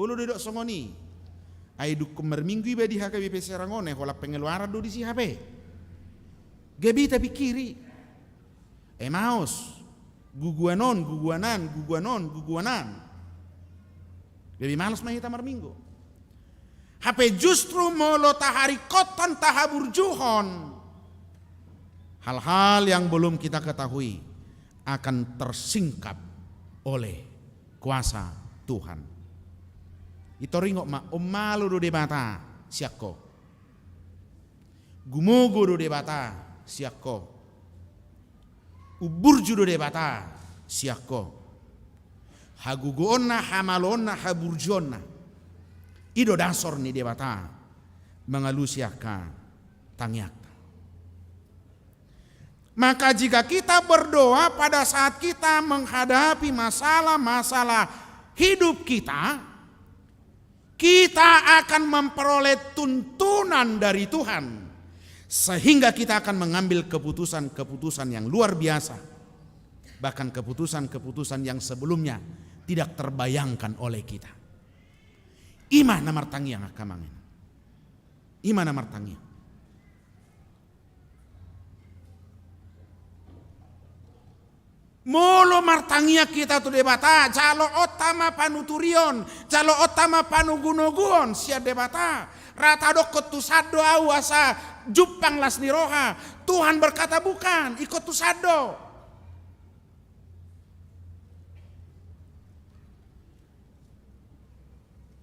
Ulu dedok songoni. Ay dukum merminggu iba di HKBP Serangone hola pengeluaran do di si HP. Gebita pikiri. Maos guguanon. Lebih malas mahita marminggu. HP justru molo tahari koton tahaburjuhon. Hal-hal yang belum kita ketahui akan tersingkap oleh kuasa Tuhan. Ito ringok ma umalo do debata siakko. Gumogo do debata siakko. Uburju do debata siakko. Hagugoonna hamalonna haburjonna. Ido dasor ni debata mengalusiaka tangyak. Maka jika kita berdoa pada saat kita menghadapi masalah-masalah hidup kita akan memperoleh tuntunan dari Tuhan. Sehingga kita akan mengambil keputusan-keputusan yang luar biasa. Bahkan keputusan-keputusan yang sebelumnya tidak terbayangkan oleh kita. Ima namar tangiang akamangin. Ima namar tangiang. Molo martangia kita tu debata, jalo otama panuturion, jalo otama panugunoguon sia debata. Rata dokot tu sado awasa jupang las niroha. Tuhan berkata bukan, ikut tu sado.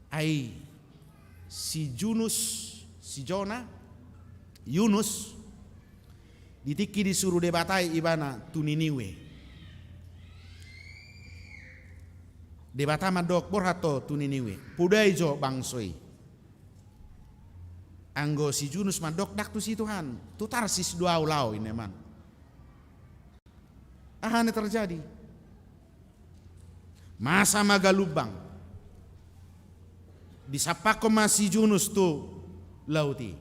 Ai si Yunus ditiki disuruh debatai ibana tu Niniwe. Debata madok borhato tu Niniwe. Pudai jo bangsoi. Anggo si Yunus madok dak tu si Tuhan. Tu Tarsis dua ulau ini man. Ahane terjadi. Masa magalubang. Disapako masih Yunus tu lauti.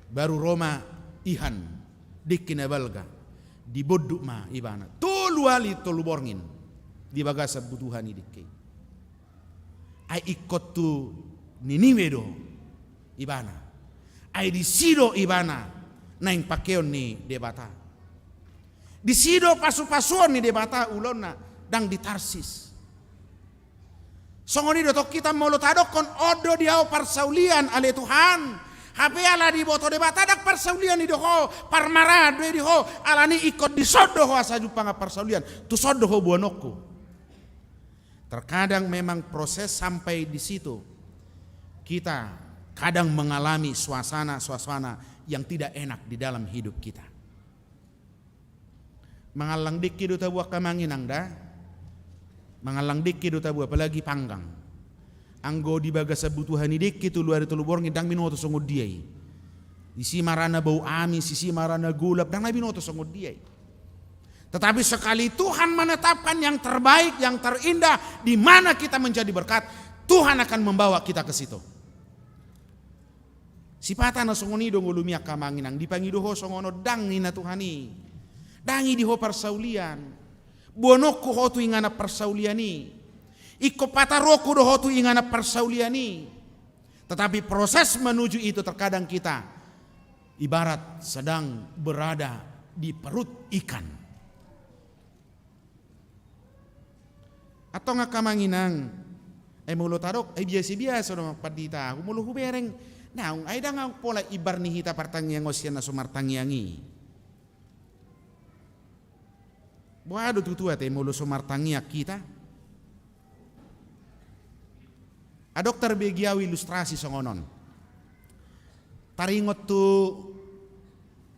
Baru Roma ihan dikina balga. Diboduk ma ibana. Tolu ali tolu borngin. Di bagasa butuhan idike. Ai ikut tu Niniwe do ibana. Ai disido ibana naing pakeon ni debata. Disido pasu-pasuan ni debata ulona dang di Tarsis. Songoni do tok kita molo tadokon odo diau parsaulian ale Tuhan. Hape ala di boto debata dak parsaulian di doho parmarado di ho alani ikut disodo ho asa jupanga parsaulian. Tu sodo ho buanokku. Terkadang memang proses sampai di situ kita kadang mengalami suasana-suasana yang tidak enak di dalam hidup kita. Mangalang dikki do tabuah kamanginang da. Mangalang dikki do tabuah apalagi panggang. Anggo di baga sabutuhan dikki tu luar itu luborng dang minoto songod diai. Isi marana bau amis, isi marana gulap dang binoto songod diai. Tetapi sekali Tuhan menetapkan yang terbaik, yang terindah, di mana kita menjadi berkat, Tuhan akan membawa kita ke situ. Sipata na songoni do ngulumia kamanginang dipangi doho songono dangi na Tuhani. Dangi diho parsaulian. Buonokku ho tu ingana parsauliani. Iko pataroku do ho tu ingana parsauliani. Tetapi proses menuju itu terkadang kita ibarat sedang berada di perut ikan. Atau ngakamanginang mulo tarok biasa dong padita mulu hubereng naung ay dangang pola ibar ni hita partangiang osyan na sumartangiangi buado tutua te mulo sumartangiak kita a dokter begiaw ilustrasi songonon taringot tu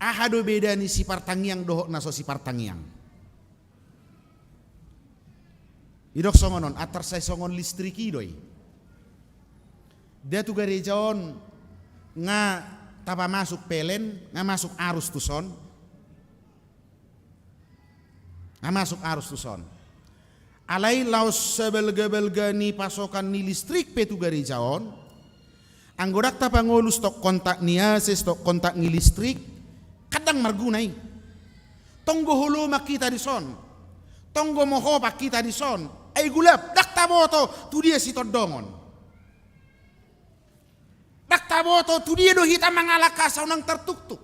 ahado beda ni si partangiang dohok na so si partangiang Idok songonon atar say songon listrik idoi. Dia tu gerejaon nga tapa masuk pelen, nga masuk arus tuson. Nga masuk arus tuson. Alai laos sebelga-belga ni pasokan ni listrik pe tu gerejaon. Anggodak tapa ngolu stok kontak nia se stok kontak ni listrik kadang margunai. Tonggo hulu makita di son. Tonggo moho pakita di son. Ay gulap, daktaboto, tu dia si todongon. Daktaboto, tu dia do hita mangalakasaw ng tertuktuk.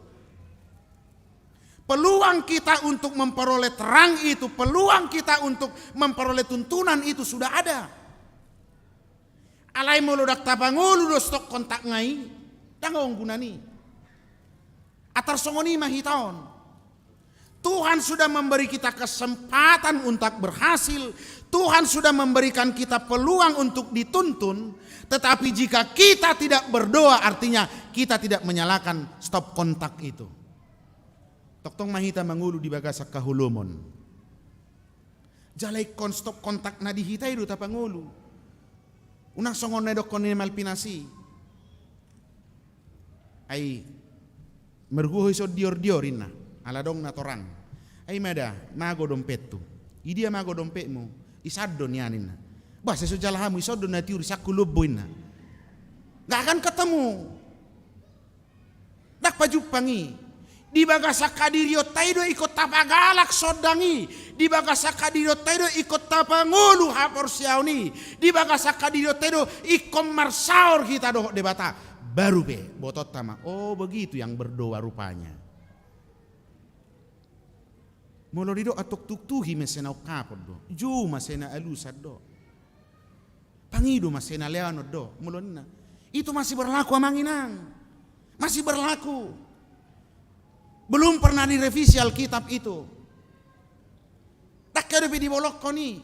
Peluang kita untuk memperoleh terang itu, peluang kita untuk memperoleh tuntunan itu sudah ada. Alay mo lo daktabangolo do stok kontak ngai, dangong gunani. Atar songoni mahitaon. Tuhan sudah memberi kita kesempatan untuk berhasil. Tuhan sudah memberikan kita peluang untuk dituntun. Tetapi jika kita tidak berdoa, artinya kita tidak menyalakan stop kontak itu. Toktong mahita mangulu di bagasak kahulumon. Jalai kon stop kontak na dihita itu tapangulu. Unang songon na dokon ni malpinasi. Ay merguhoy so dior-diorin na. Aladong na torang. Ay mada, mago dompet tu. Idia mago dompet mo. Isadon yanin na. Bah, sesujalahamu isadon na tiuri sakuluboy na. Gak akan ketemu. Dak pajupangi. Di bagasa kadirio taido ikut tapagalak sodangi. Di bagasa kadirio taido ikut tapangulu hapor siauni. Di bagasa kadirio taido ikom marsaur kita doh debata. Baru be, botot tama. Oh begitu yang berdoa rupanya. Molo dido atok tuktuhi mesena kapod do. Ju masena alusad do. Pangido masena leano do. Molo na. Itu masih berlaku amanginang. Masih berlaku. Belum pernah direvisi Alkitab itu. Tak ada di bolok koni.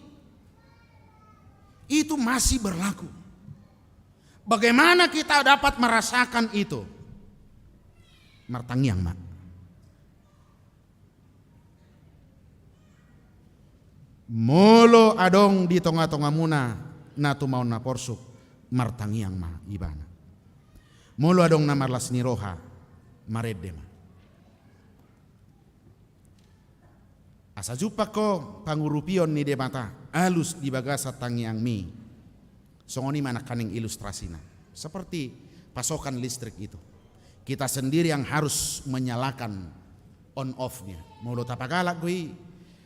Itu masih berlaku. Bagaimana kita dapat merasakan itu? Martangiang mak. Molo adong di tonga-tonga muna na tumaw na porsuk martangiang ma ibana. Molo adong na marlas ni roha maredde ma. Asa jupa ko pangurupion ni debata alus di bagasa tangiang mi. Songoni mana kaning ilustrasina. Seperti pasokan listrik itu. Kita sendiri yang harus menyalakan on off-nya. Molo tapagalak gue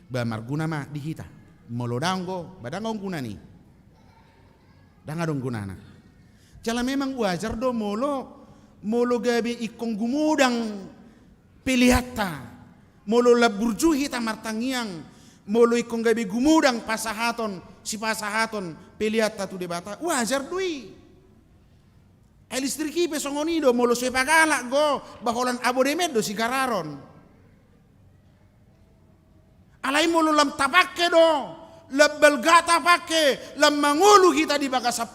ba marguna ma dihita. Molo danggo badangong guna ni. Dangadong gunana. Jala memang wajar do molo gabi ikong gumudang pilihata. Molo laburju hita martangiang. Molo ikong gabi gumudang pasahaton si pasahaton pilihata tu debata. Wajar dui. Elistriki pesongonido molo sepagala go baholan abodemed do si gararon. Alay molo lam tapake do, lebelgata pake, lam mangulu kita di bagasa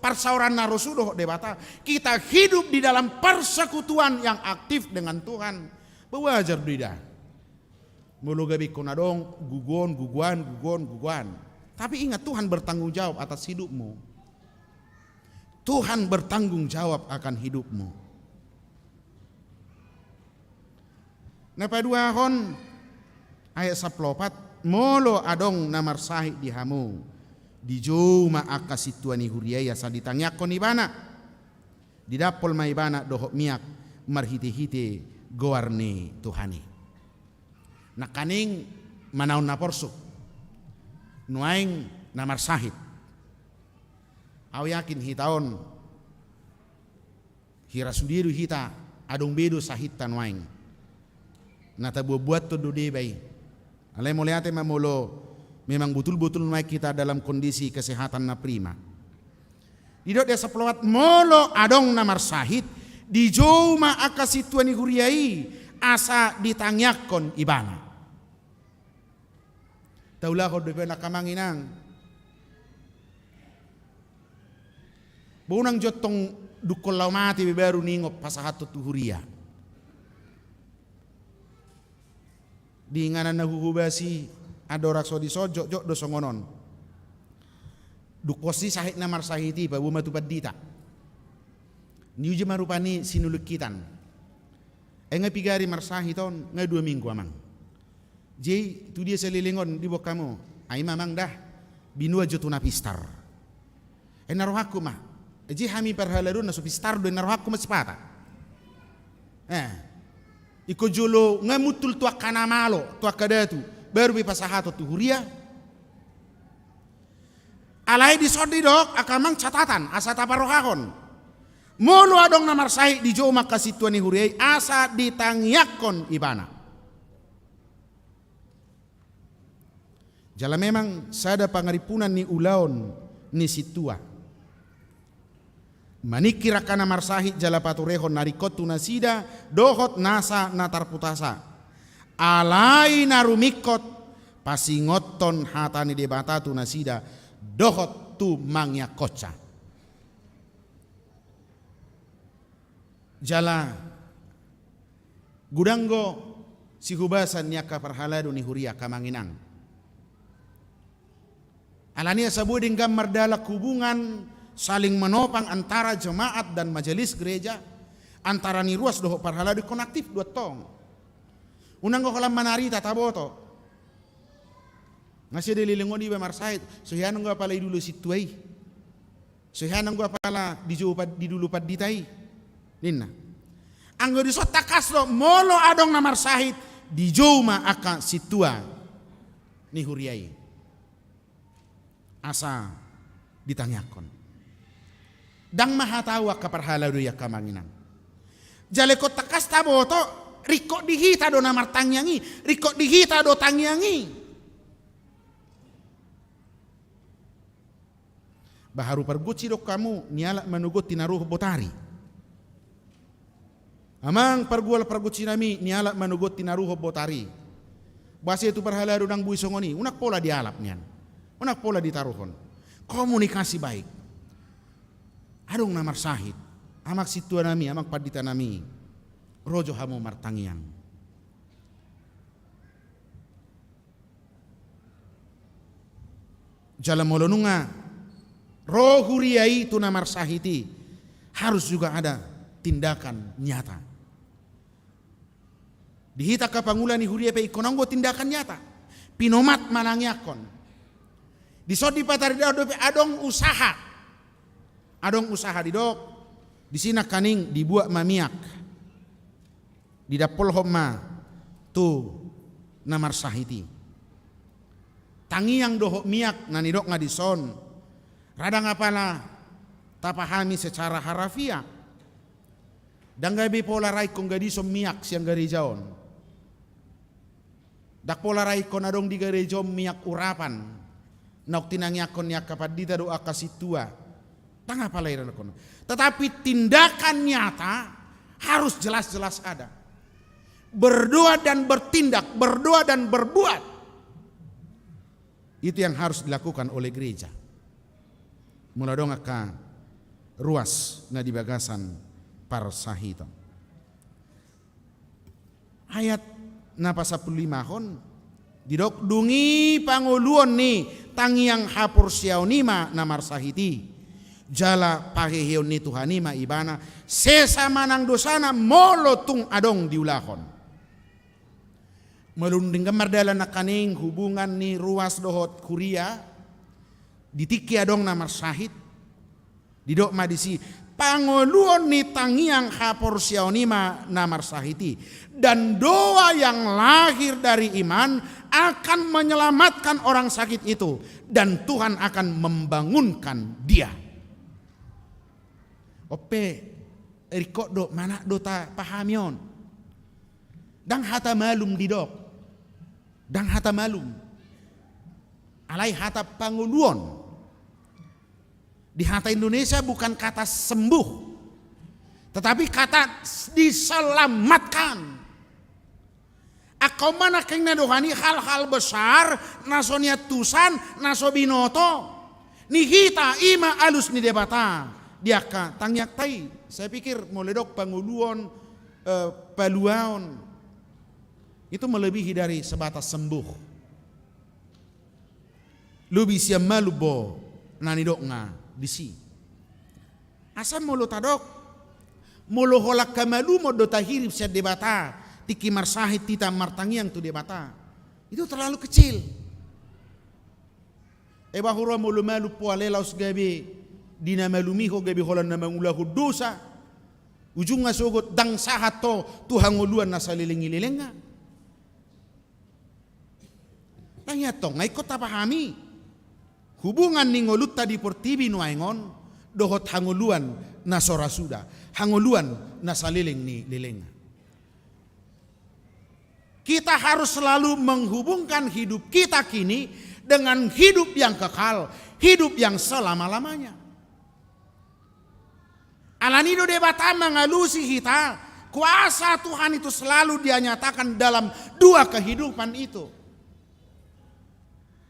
parsauran narosudo debata. Kita hidup di dalam persekutuan yang aktif dengan Tuhan. Bewajar tidak. Molo gabi konadong guguan. Tapi ingat Tuhan bertanggung jawab atas hidupmu. Tuhan bertanggung jawab akan hidupmu. Napa dua hon ayat 14 molo adong namar sahi di hamu di juma akasituani huriaya sa ditangyak ni bana di dapol mai bana dohok miak marhiti-hiti goarni Tuhani nakaning manaon na porsuk nuaing namar sahid aw yakin hitaon hirasudiru hita adong bedo sahid tanwaing nata buat to do bay. Alay mo lihat mamolo memang betul-betul naik kita dalam kondisi kesehatan na prima. Didot dia sepelawat molo adong namar sahid di joma akasituani huriai asa ditangyakon ibana. Taulah ko doon nakamanginang. Bunang jotong dukol laumati baru ningop pasahato tuhuria. Di nganan nahuhubasi adorak so di sojo jok do songonon dukosi sahit na marsahiti pa bumatu padita niu je marupani sinulukitan nga pigari marsahiton nga 2 minggu amang je tu dia selilingon di bok kamu ai mamang dah binua jotu na pistar narohaku mah je hami parhalarun na so pistar do narohaku masipata iko jolo nga mutul tua kanamalo tua kadatu baru bi pasahato tu huria alai di sodi dok akamang catatan asa taparohakon mulu adong namar sahih di jo makasituani huriai asa ditangiakon ibana jala memang sada pangaripunan ni ulaon ni situa manikira kana marsahid jala paturehon narikot tunasida dohot nasa natarputasa alai narumikot pasingoton hatani debata tunasida dohot tu mangya koca jala gudanggo si hubasan nyaka parhaladu ni huria kamanginang alania sabuding gamar dalak hubungan saling menopang antara jemaat dan majelis gereja antara ni ruas doho parhaladu konaktif 2 tong unang ko kalam manari tataboto ngasih dililingon di marsahid sohianong gua pala dulu situai sohianong gua pala di dulu paditai ninna anggo di sota kaslo molo adong na marsahid di joma aka situa ni huriai asa ditanyakon dang mahatawa ka parhaladu ya kamanginan jale ko takas taboto riko dihita do namar tangyangi riko dihita do tangyangi baharu parguci dok kamu niala manugot tinaruh botari amang pargual parguci nami niala manugot tinaruh botari basi itu parhaladu nang buisongoni unak pola dialap nian unak pola ditaruhon komunikasi baik adong namar sahid amak situa nami amak padita nami rojo hamu martangian jalan molonunga roh huriai tu namar sahiti harus juga ada tindakan nyata dihita kapangulan ni huria pe ikononggo tindakan nyata pinomat malangyakon disodi patari dope adong usaha didok di sina kaning dibuat mamiak di dapol homa tu namar sahiti tangiang doho miak nanidok ngadison radang apalah tapahami secara harafiah dan gabi pola rai kong gadisom miak siang garijaon dak pola rai kon adong di garijom miak urapan nauk tinangyakon yak kapadita do akasitua tangga palairan kono. Tetapi tindakan nyata harus jelas-jelas ada. Berdoa dan bertindak, berdoa dan berbuat. Itu yang harus dilakukan oleh gereja. Mula dong ka ruas na di bagasan parsahito. Ayat na pasapullimahon didok dungi panguluon ni tangiang hapur siaw nima na marsahiti. Jala paheheon ni Tuhanima ibana sesa manang dosana molotung adong diulahon melunding gamardala na kaning hubungan ni ruas dohot kuria ditiki adong namar sahid didok madisi pangoluon ni tangiang hapor siaonima namar sahiti dan doa yang lahir dari iman akan menyelamatkan orang sakit itu dan Tuhan akan membangunkan dia. Ope rikok do mana do ta pahamion dang hata malum didok dang hata malum alai hata panguluon di hata Indonesia bukan kata sembuh tetapi kata diselamatkan akau mana keng nadohani hal-hal besar nasonia tusan naso binoto nihita ima alus ni debata diaka tangyak tai saya pikir moledok panguluon paluaon itu melebihi dari sebatas sembuh lubi siam malubo nani dok nga disi. Asa molo tadok, molo holak kamalu mo do tahirip sa debata, tiki marsahit tita martangiang tu debata. Itu terlalu kecil. Bahura molo malu pualelaus gabi dina malumiho gabi holan na mangulahu dosa. Ujung nga sugot dang sahat to tuhanguluan na saliling-ililing nga. Tanya to, ngay ko tapahami. Hubungan ni ngolut tadi portibi nuaingon, dohot hanguluan na sorasuda, hanguluan na saliling ni liling. Kita harus selalu menghubungkan hidup kita kini dengan hidup yang kekal, hidup yang selama-lamanya. Alanido debata mengalusi kita, kuasa Tuhan itu selalu dia nyatakan dalam dua kehidupan itu.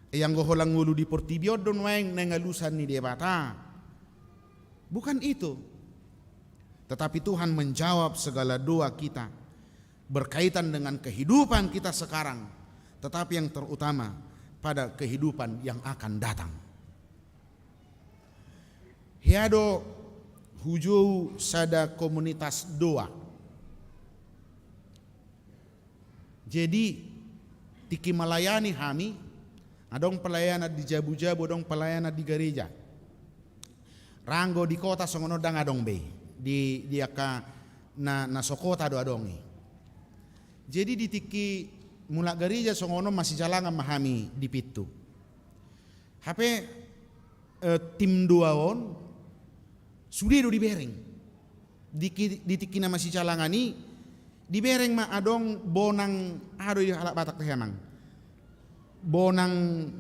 Yang goholang ngulu di portibio don waeng nengalusan ni debata. Bukan itu. Tetapi Tuhan menjawab segala doa kita berkaitan dengan kehidupan kita sekarang, tetapi yang terutama pada kehidupan yang akan datang. Hiado hujau sada komunitas doa. Jadi tiki melayani kami, adong pelayanan di jabu-jabu, adong pelayanan di gereja. Ranggo di kota songono dang adong be di aka na sokota do adongi. Jadi di tiki mula gereja songono masih jalangan mahami di pitu. HP tim duaon sudah do di bereng. Di tiki na masih jalangani di bereng ma adong bonang ado di halak batak tehemang. Bonang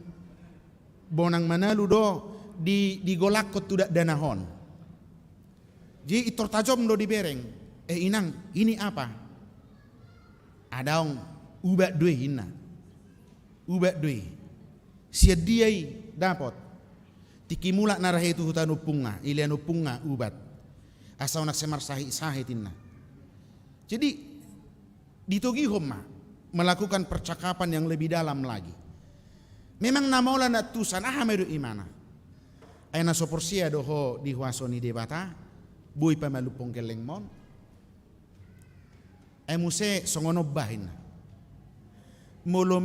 manalu do di golakot tudak danahon. Jadi itor tajom do di bereng. Inang, ini apa? Adaong ubat due hina. Ubat due. Siadiai dapat. Tiki mulak narahe itu hutan upunga, ilian upunga ubat. Asal nak semar sahih tinna. Jadi ditogi homa melakukan percakapan yang lebih dalam lagi. Memang namola na tusan ahamedu imana. Aina soporsia doho dihuasoni debata. Bui pamalupong kelengmon. Muse songono bahin. Molo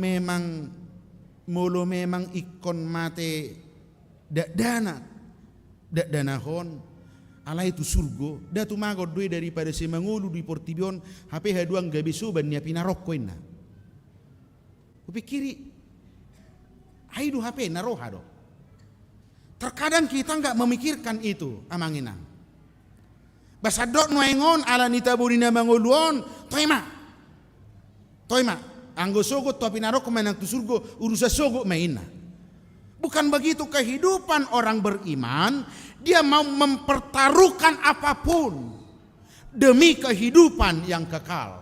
memang ikon mate danahon ala itu surgo. Da tumagod dui daripada semangulu di portibion HP haduang gabi suban nia pinarokkoin na. Kupikiri haidu HP naroha do. Terkadang kita enggak memikirkan itu amanginang. Basadok nuengon ala nita burina manguluon toima anggo sogot to pinarok menang tu surgo urusan sogot maina. Bukan begitu kehidupan orang beriman, dia mau mempertaruhkan apapun demi kehidupan yang kekal.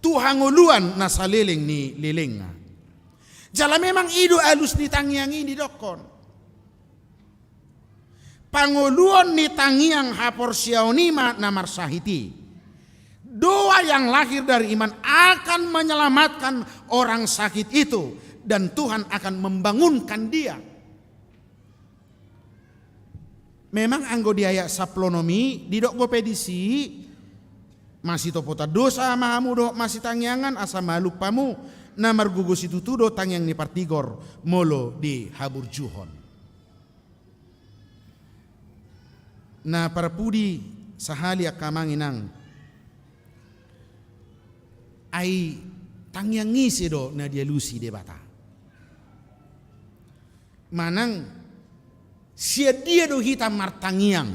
Tuhan nguluan nasaliling ni lilinga. Jala memang idu alus ni tangiang ini dokon. Panguluan ni tangiang hapor siaunima namar sahiti. Doa yang lahir dari iman akan menyelamatkan orang sakit itu dan Tuhan akan membangunkan dia. Memang anggo diaya saplonomi di dok gopedisi masih topota dosa mahamu do masih tangiangan asa malupamu namar gugus itu tudo tangiang ni partigor molo di habur juhon. Na para pudi sahali akamanginang ay tangyang ngisi do na dia lusi debata. Manang sia dia do hitam martangiang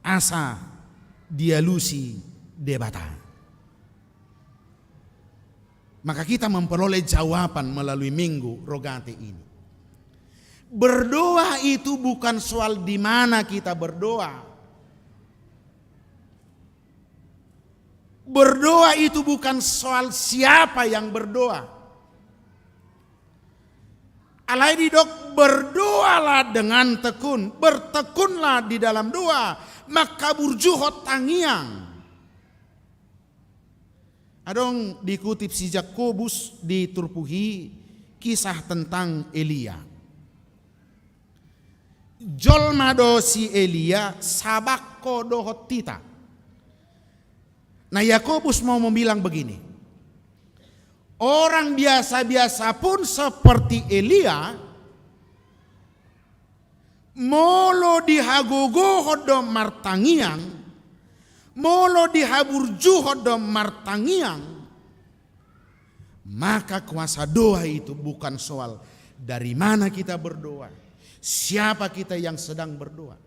asa dia lusi debata. Maka kita memperoleh jawaban melalui minggu rogate ini. Berdoa itu bukan soal di mana kita berdoa. Berdoa itu bukan soal siapa yang berdoa. Alai didok berdoalah dengan tekun, bertekunlah di dalam doa, maka burjuhot tangiang. Adong dikutip si Jakobus di Turpuhi kisah tentang Elia. jolma do si Elia sabakko do hotita. Nah, Yakobus mau bilang begini, orang biasa-biasa pun seperti Elia molo dihagogo hodom martangiang, molo dihaburju hodom martangiang, maka kuasa doa itu bukan soal dari mana kita berdoa, siapa kita yang sedang berdoa,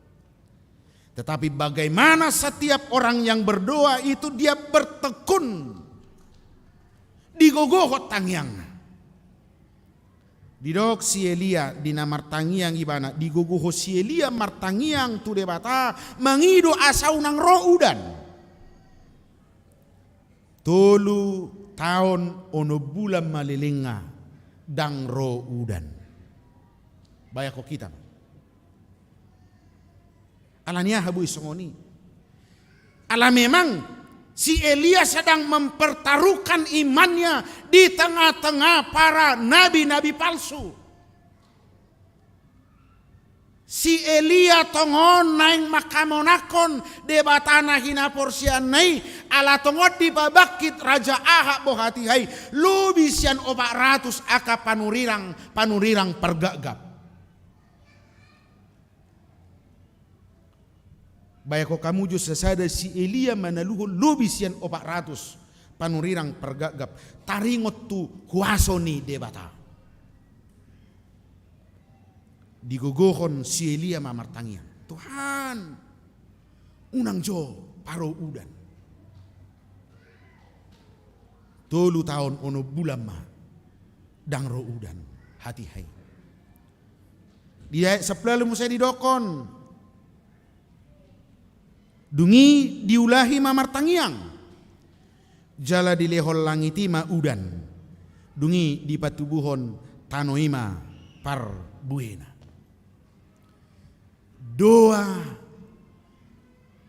tetapi bagaimana setiap orang yang berdoa itu dia bertekun digogohot tangiang. Didok si Elia dina martangiang ibana digogoho si Elia martangiang tu debata mengido asau nang roh udan. Tolu tahun ono bulan malilinga dang roh udan. Bayako kita. Alania habu isongoni. Ala memang si Elia sedang mempertaruhkan imannya di tengah-tengah para nabi-nabi palsu. Si Elia tongon naing makamonakon debatana hina porsian nai ala tongot di babakit Raja Ahab bohati hai lubisian 400 aka panurirang pergagap. Bayako kamu jo sesada si Elia manaluho lubisian 400 panurirang pergagap taringot tu huasoni debata. Digogohon si Elia mamartangian. Tuhan, unang jo paro udan. Tolu tahun ono bulan ma dang ro udan hati hai. Dia sepelalu musa didokon. Dungi diulahi mamartangiang. Jala dilehol langiti ma udan. Dungi di patubuhon tanoima par buena. Doa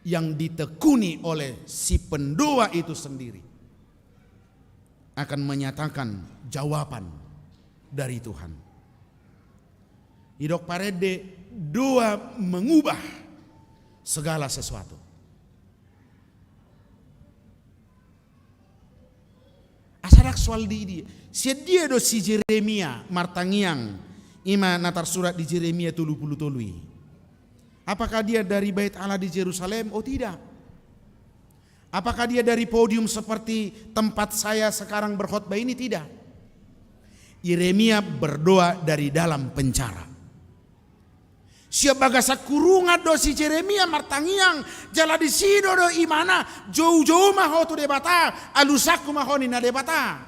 yang ditekuni oleh si pendoa itu sendiri akan menyatakan jawaban dari Tuhan. Idok parede doa mengubah segala sesuatu. Asarak soal di sedia do si Jeremia martangiang ima natar surat di Jeremia 30. Apakah dia dari Bait Allah di Yerusalem? Oh tidak. Apakah dia dari podium seperti tempat saya sekarang berkhotbah ini? Tidak. Yeremia berdoa dari dalam penjara. Siap bagasa kurungan do si Jeremia martangiang jala di sido do imana jauh-jauh maho tu debata alusaku maho nina debata.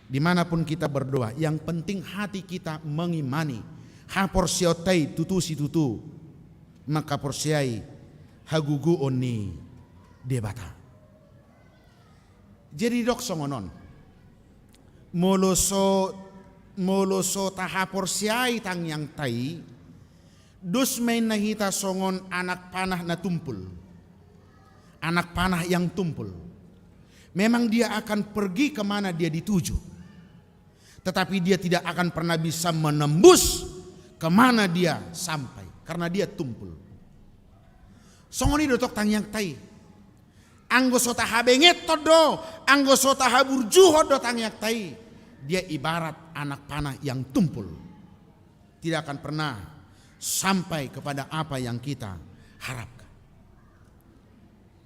Dimanapun kita berdoa, yang penting hati kita mengimani. Ha porsiotai tutu si tutu maka porsiai hagugu oni debata. Jadi dok songonon moloso taha porsiai tang yang tai dus main nahita songon anak panah na tumpul. Anak panah yang tumpul memang dia akan pergi kemana dia dituju, tetapi dia tidak akan pernah bisa menembus kemana dia sampai karena dia tumpul. Songoni dotok tang yang tai. Anggo sota habenget todo, anggo sota haburjuho do tang yang tai. Dia ibarat anak panah yang tumpul. Tidak akan pernah sampai kepada apa yang kita harapkan.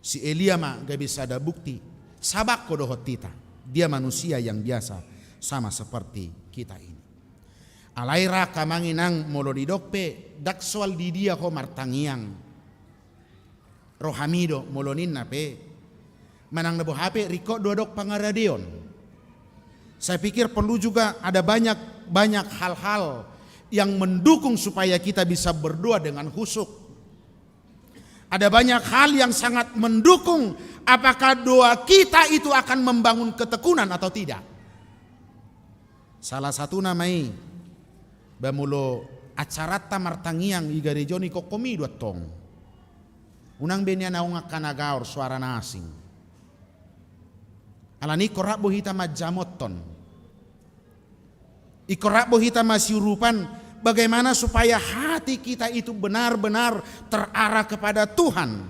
Si Elia mah gak bisa ada bukti. Sabak kodohot tita. Dia manusia yang biasa sama seperti kita ini. Alaira kamanginang molo didokpe daksoal di dia ho martangiang rohamido molonin nape manang nabo hape riko dodok pangaradion. Saya pikir perlu juga ada banyak hal-hal yang mendukung supaya kita bisa berdoa dengan khusyuk. Ada banyak hal yang sangat mendukung apakah doa kita itu akan membangun ketekunan atau tidak. Salah satu namai bamulo acara martangiang i garejoni kokomi dua tong. Unang benia naunga kanagaor suara nasing. Alani korak bohita majamoton. Ikorak bohita masiurupan bagaimana supaya hati kita itu benar-benar terarah kepada Tuhan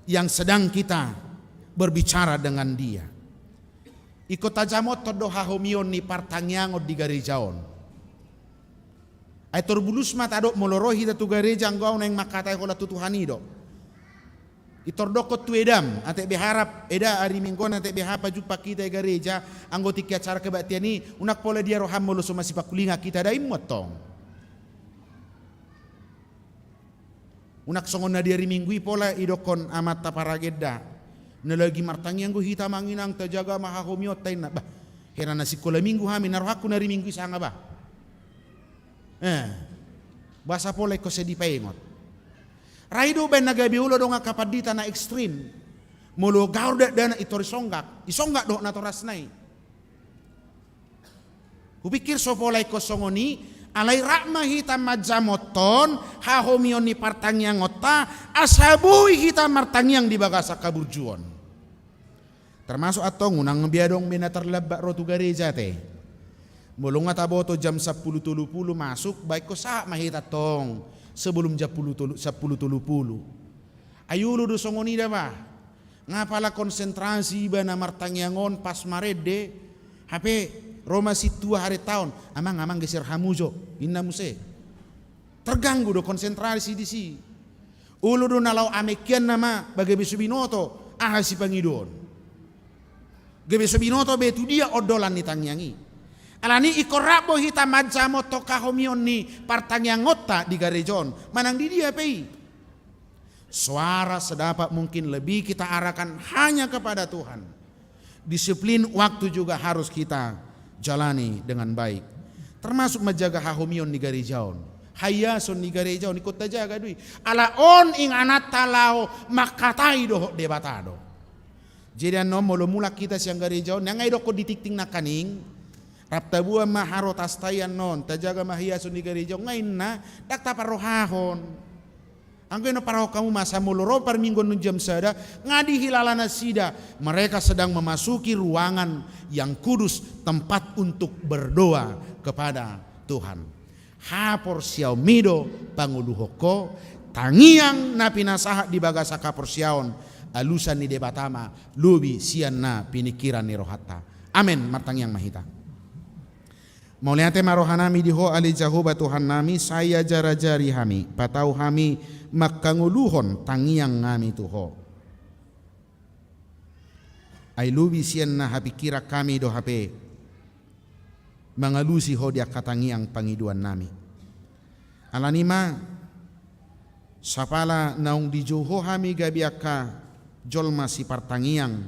yang sedang kita berbicara dengan Dia. Iko tajamot todo hahomion ni partangiangot di garejaon. Ay torbulus matadok molorohi datu gareja anggaw na yung makatay ko latutuhani do. Itordokot tu edam ate beharap eda ari minggon ate behapa jumpa kita gareja anggo tikia cara kebaktian ni unak pola dia roham molo soma sipakulinga kita dai motong. Unak songon na dia minggu pola idokon amat taparageda. Nalagi martangi anggo hita manginang tajaga mahahomiot tay na ba. Hera na sikola minggu hami narohaku nari minggu sanga ba. Basa pola ko sedi paingot. Raido ben nagabi ulo do nga kapadita na ekstrim. Mulo gaur dana itori songgak. Isonggak do na toras nai. Kupikir so pola ko songoni alai rakma hita madzamoton hahomion ni partangiang ota asabui hita martangiang di bagasa kaburjuon. Termasuk atau ngunang biadong bina terlebak rotu gareja te. Mulung ataboto jam 10.30 masuk baik ko sa mahita tong sebelum jam 10.30. Ayulu do songoni da ba. Ngapala konsentrasi ba na martangiangon pas marede HP Roma situa hari tahun amang geser hamujo inna muse. Terganggu do konsentrasi di si. Ulu do nalau amekian nama bagai bisubinoto ahasi pangidon. Gebe sobinoto betu dia odolan ni tangyangi. Alani ikorabo hita majamo toka homion ni partangyangota di garejon. Manang di dia pei. Suara sedapat mungkin lebih kita arahkan hanya kepada Tuhan. Disiplin waktu juga harus kita jalani dengan baik. Termasuk menjaga hahomion di garejon. Hayason ni garejon ikut jaga dui. Ala on ing anak talao makatai doh debatado. Jadi ano molo mula kita siang garejaw nang ay doko ditikting na kaning raptabua maharo tastayan non tajaga mahiyason ni garejaw ngayon na dakta parohahon ang no paraho kamu masa muloro par minggon nun jam sada ngadi hilala na sida mereka sedang memasuki ruangan yang kudus tempat untuk berdoa kepada Tuhan. Hapor siaw mido panguluhoko tangiang na pinasaha di bagasa kapor siaon alusan ni debatama lubi sian na pinikiran ni rohata. Amen martang yang mahita. Mauliate marohanami diho ali Jehovah Tuhan nami saya jara-jari hami patau hami makanguluhon tangiang ngami tuho. Ay lubi sian na hapikira kami do hape mangalusi ho dia katangiang pangiduan nami. Alanima sapala naung dijoho hami gabiaka jolma si partangiang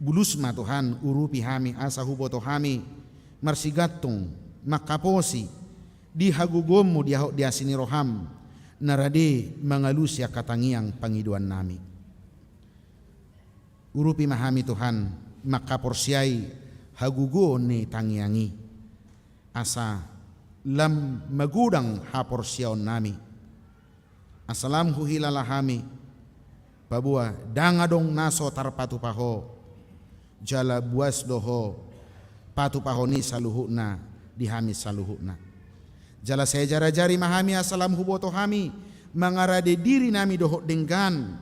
bulusma Tuhan urupi hami asa huboto hami marsigatong makaposi di hagugomu dia sini roham narade mangalusya katangiang pangiduan nami urupi mahami Tuhan makaporsiai hagugo ni tangiangi asa lam magudang haporsiaon nami asalam huhilala hami babua dangadong naso tarpatu paho jala buas doho patu paho ni saluhuna dihami saluhuna jala saya jara-jari mahami asalam huboto hami mangarade diri nami doho denggan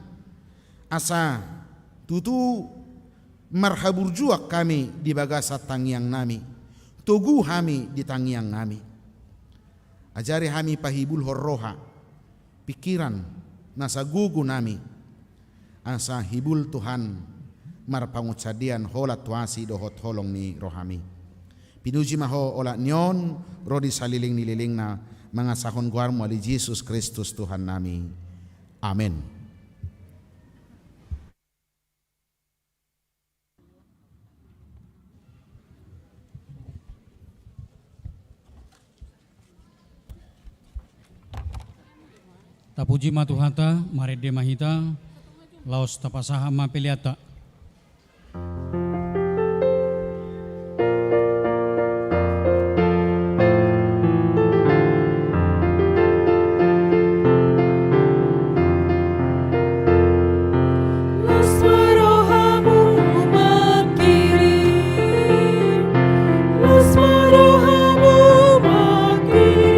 asa tutu marhabur juak kami di bagasa tangiang nami tugu hami di tangiang nami ajari hami pahibul horroha pikiran nasa gugu nami asa hibul Tuhan marpangutsadian hola tuasi dohot holong ni rohami pinuji maho ola nyon rodi saliling nililing na mga sahon guarmo ali Jesus Kristus Tuhan nami amen. Tapuji matuhata marede mahita laos tapasaha mapeliata. Los marohamu makiri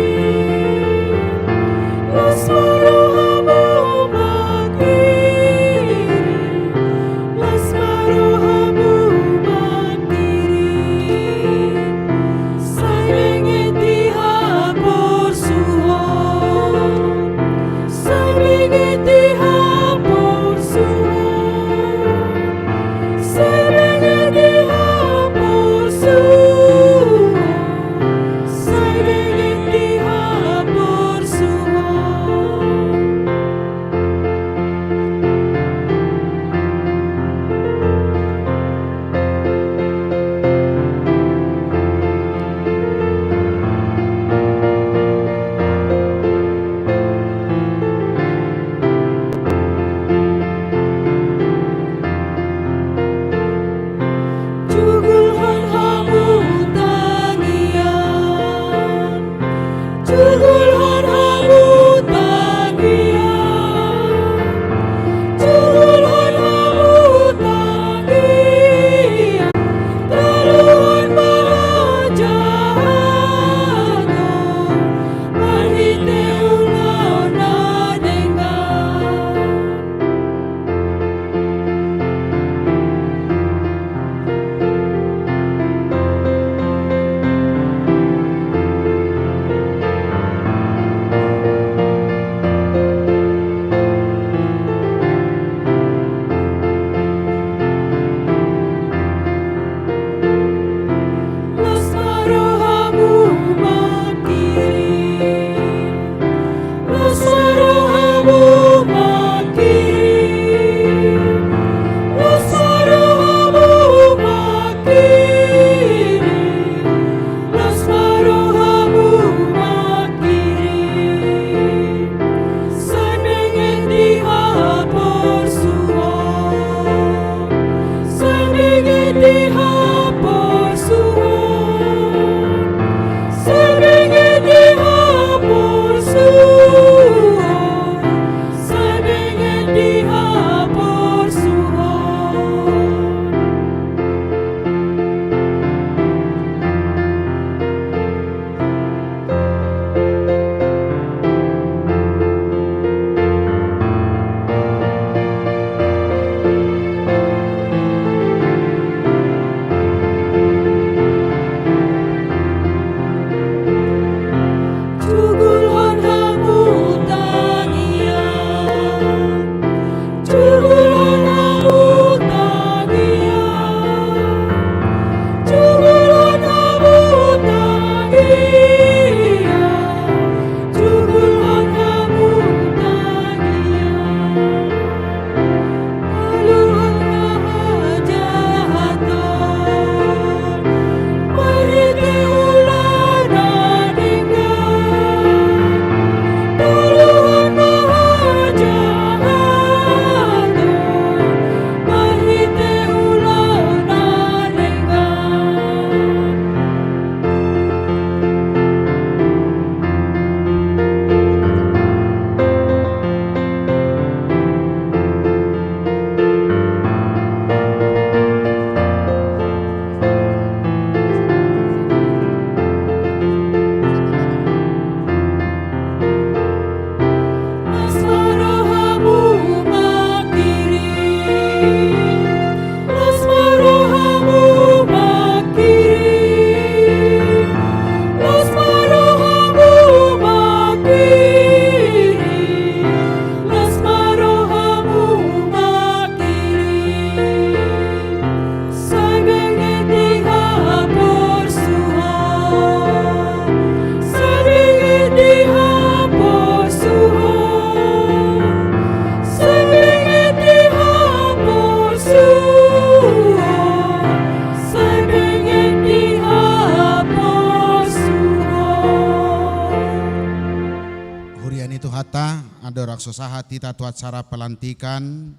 ada raksosaha tita tu acara pelantikan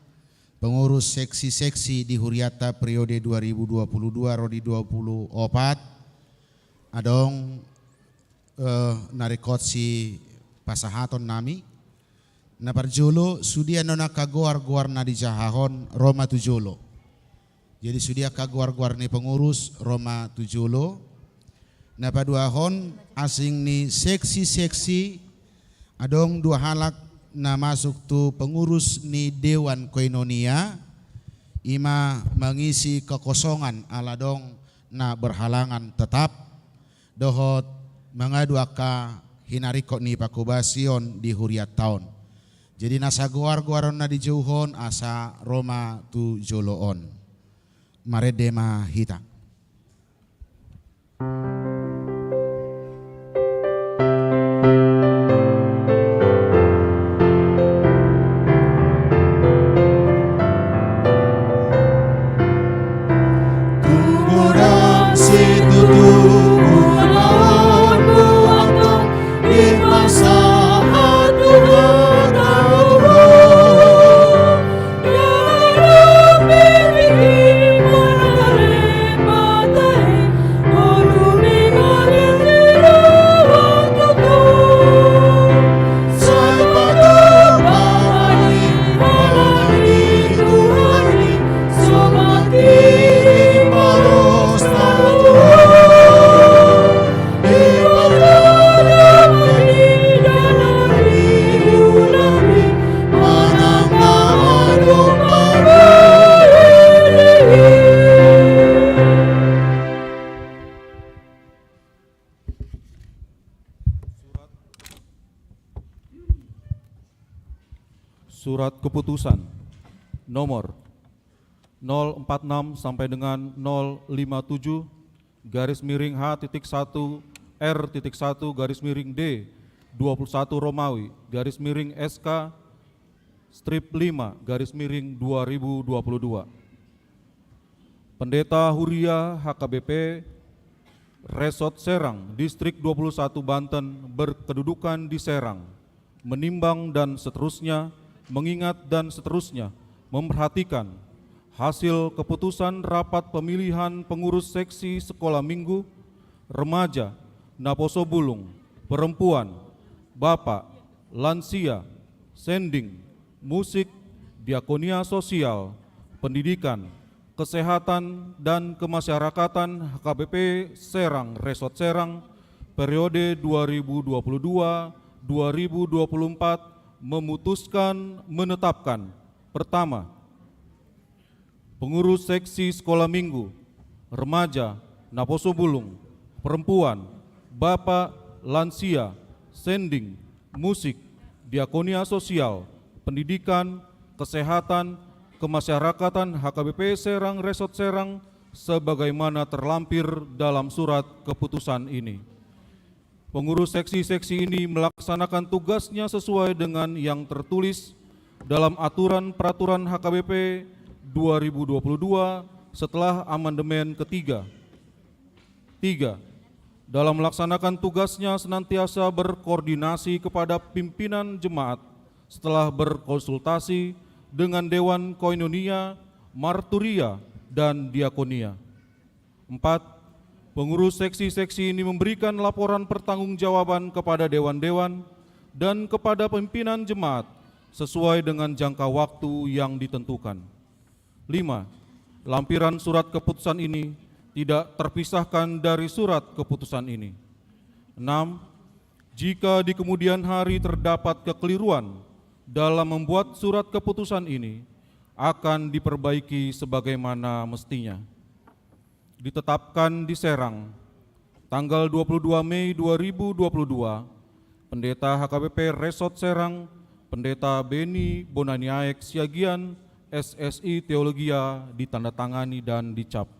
pengurus seksi-seksi di Huriata periode 2022 rodi 24 adong narikot si pasahaton nami na parjolo sudia nona kagoar-goar na di jahahon Roma tujolo. Jadi sudia kagoar-goar ni pengurus Roma tujolo na paduahon asing ni seksi-seksi adong dua halak na masuk tu pengurus ni Dewan Koinonia ima mengisi kekosongan aladong na berhalangan tetap dohot mengaduaka hinariko ni pakubasion di Huriat tahun. Jadi nasa goar-goaron na di jauhon asa Roma tu joloon. Maredema hita. Surat keputusan nomor 046 sampai dengan 057 garis miring H.1 R.1 garis miring D 21 Romawi garis miring SK strip 5 garis miring 2022. Pendeta Huria HKBP Resort Serang Distrik 21 Banten berkedudukan di Serang menimbang dan seterusnya, mengingat dan seterusnya, memperhatikan hasil keputusan rapat pemilihan pengurus seksi sekolah minggu, remaja, Naposo Bulung, perempuan, bapak, lansia, sending, musik, diakonia sosial, pendidikan, kesehatan dan kemasyarakatan HKBP Serang Resort Serang periode 2022-2024 memutuskan menetapkan pertama, pengurus seksi sekolah minggu, remaja, Naposo Bulung, perempuan, bapak, lansia, sending, musik, diakonia sosial, pendidikan, kesehatan, kemasyarakatan HKBP Serang Resort Serang sebagaimana terlampir dalam surat keputusan ini. Pengurus seksi-seksi ini melaksanakan tugasnya sesuai dengan yang tertulis dalam aturan peraturan HKBP 2022 setelah amandemen ketiga. 3. Dalam melaksanakan tugasnya senantiasa berkoordinasi kepada pimpinan jemaat setelah berkonsultasi dengan Dewan Koinonia, Marturia, dan Diakonia. 4. Pengurus seksi-seksi ini memberikan laporan pertanggungjawaban kepada dewan-dewan dan kepada pimpinan jemaat sesuai dengan jangka waktu yang ditentukan. 5. Lampiran surat keputusan ini tidak terpisahkan dari surat keputusan ini. 6. Jika di kemudian hari terdapat kekeliruan dalam membuat surat keputusan ini, akan diperbaiki sebagaimana mestinya. Ditetapkan di Serang, tanggal 22 Mei 2022, Pendeta HKBP Resort Serang, Pendeta Beni Bonaniaek Siagian, SSI Teologia ditandatangani dan dicap.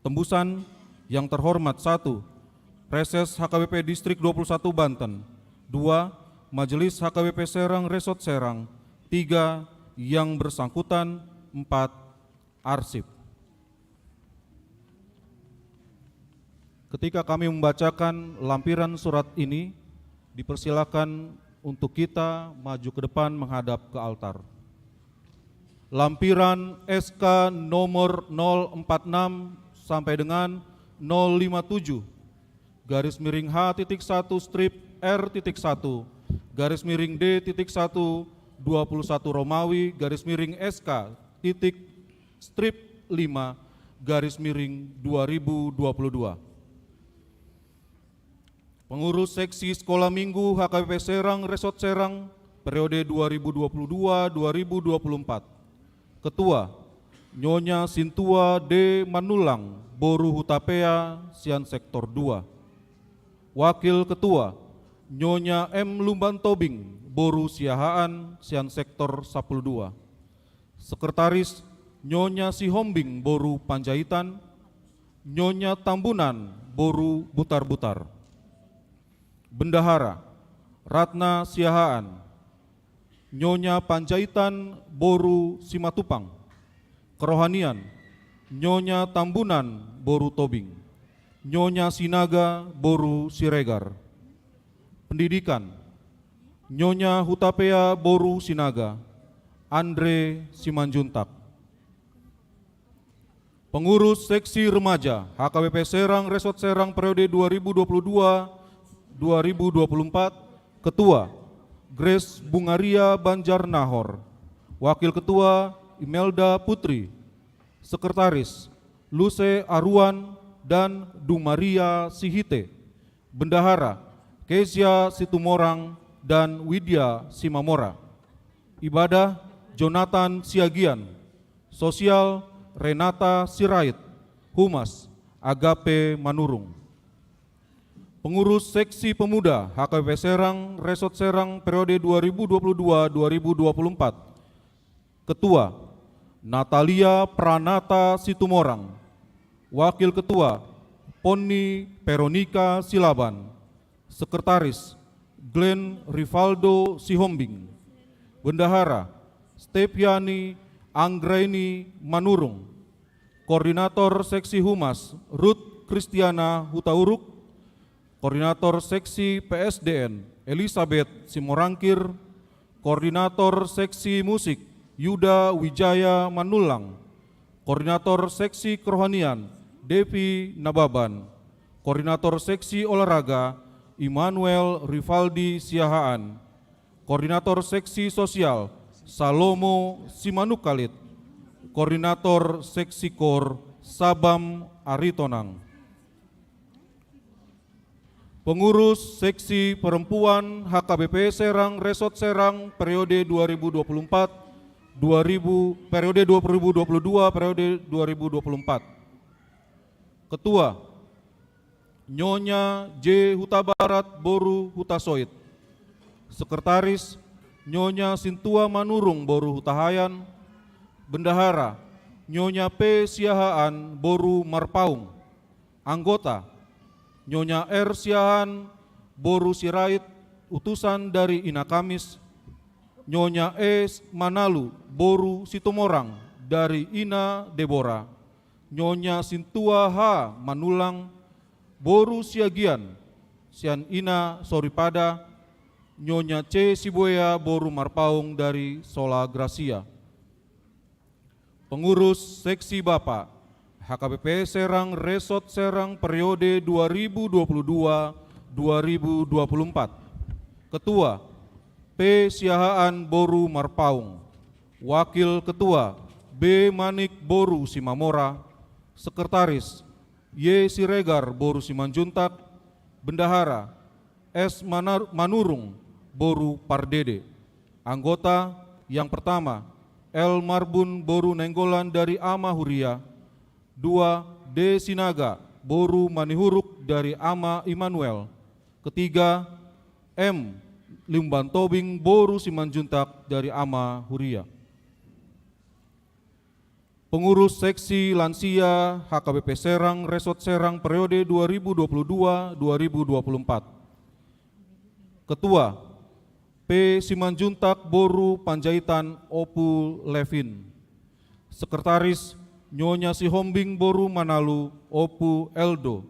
Tembusan yang terhormat 1. Preses HKBP Distrik 21 Banten. 2. Majelis HKBP Serang Resort Serang. 3. Yang bersangkutan. 4. Arsip. Ketika kami membacakan lampiran surat ini, dipersilakan untuk kita maju ke depan menghadap ke altar. Lampiran SK nomor 046 sampai dengan 057 garis miring H.1 strip R.1 garis miring D.1 21 Romawi garis miring SK titik strip 5 garis miring 2022. Pengurus Seksi Sekolah Minggu HKBP Serang Resort Serang periode 2022-2024. Ketua Nyonya Sintua D. Manulang Boru Hutapea Sian Sektor 2. Wakil Ketua Nyonya M. Lumban Tobing Boru Siahaan Sian Sektor 12. Sekretaris Nyonya Sihombing Boru Panjaitan. Nyonya Tambunan Boru Butar-Butar. Bendahara Ratna Siahaan. Nyonya Panjaitan Boru Simatupang. Kerohanian Nyonya Tambunan Boru Tobing. Nyonya Sinaga Boru Siregar. Pendidikan Nyonya Hutapea Boru Sinaga. Andre Simanjuntak. Pengurus Seksi Remaja HKBP Serang Resort Serang periode 2022-2024. Ketua Grace Bungaria Banjar Nahor. Wakil Ketua Imelda Putri. Sekretaris Luce Aruan dan Dumaria Sihite. Bendahara Kezia Situmorang dan Widya Simamora. Ibadah Jonathan Siagian. Sosial Renata Sirait. Humas Agape Manurung. Pengurus Seksi Pemuda HKBP Serang Resort Serang periode 2022-2024. Ketua Natalia Pranata Situmorang. Wakil Ketua Ponni Peronika Silaban. Sekretaris Glenn Rivaldo Sihombing. Bendahara Stepiani Anggraini Manurung. Koordinator Seksi Humas Ruth Kristiana Hutauruk. Koordinator Seksi PSDN Elizabeth Simorangkir. Koordinator Seksi Musik Yuda Wijaya Manulang. Koordinator Seksi Kerohanian Devi Nababan. Koordinator Seksi Olahraga Immanuel Rivaldi Siahaan. Koordinator Seksi Sosial Salomo Simanukalit. Koordinator Seksi Kor Sabam Aritonang. Pengurus Seksi Perempuan HKBP Serang Resort Serang periode 2022 periode 2024. Ketua Nyonya J. Huta Barat Boru Hutasoit. Sekretaris Nyonya Sintua Manurung Boru Hutahayan. Bendahara Nyonya P. Siahaan Boru Marpaung. Anggota Nyonya R. Siahaan Boru Sirait, utusan dari Ina Kamis. Nyonya E. Manalu Boru Situmorang dari Ina Debora. Nyonya Sintua H. Manulang Boru Siagian Sian Ina Soripada. Nyonya C. Sibuya Boru Marpaung dari Sola Gracia. Pengurus Seksi Bapak HKBP Serang Resort Serang periode 2022-2024. Ketua P. Siahaan Boru Marpaung. Wakil Ketua B. Manik Boru Simamora. Sekretaris Y. Siregar Boru Simanjuntak. Bendahara S. Manurung Boru Pardede. Anggota yang pertama L. Marbun Boru Nenggolan dari Ama Huria. 2. D. Sinaga Boru Manihuruk dari Ama Immanuel. Ketiga M. Lumban Tobing Boru Simanjuntak dari Ama Huria. Pengurus Seksi Lansia HKBP Serang Resort Serang periode 2022-2024. Ketua P. Simanjuntak Boru Panjaitan Opu Levin. Sekretaris Nyonya Sihombing Boru Manalu Opu Eldo.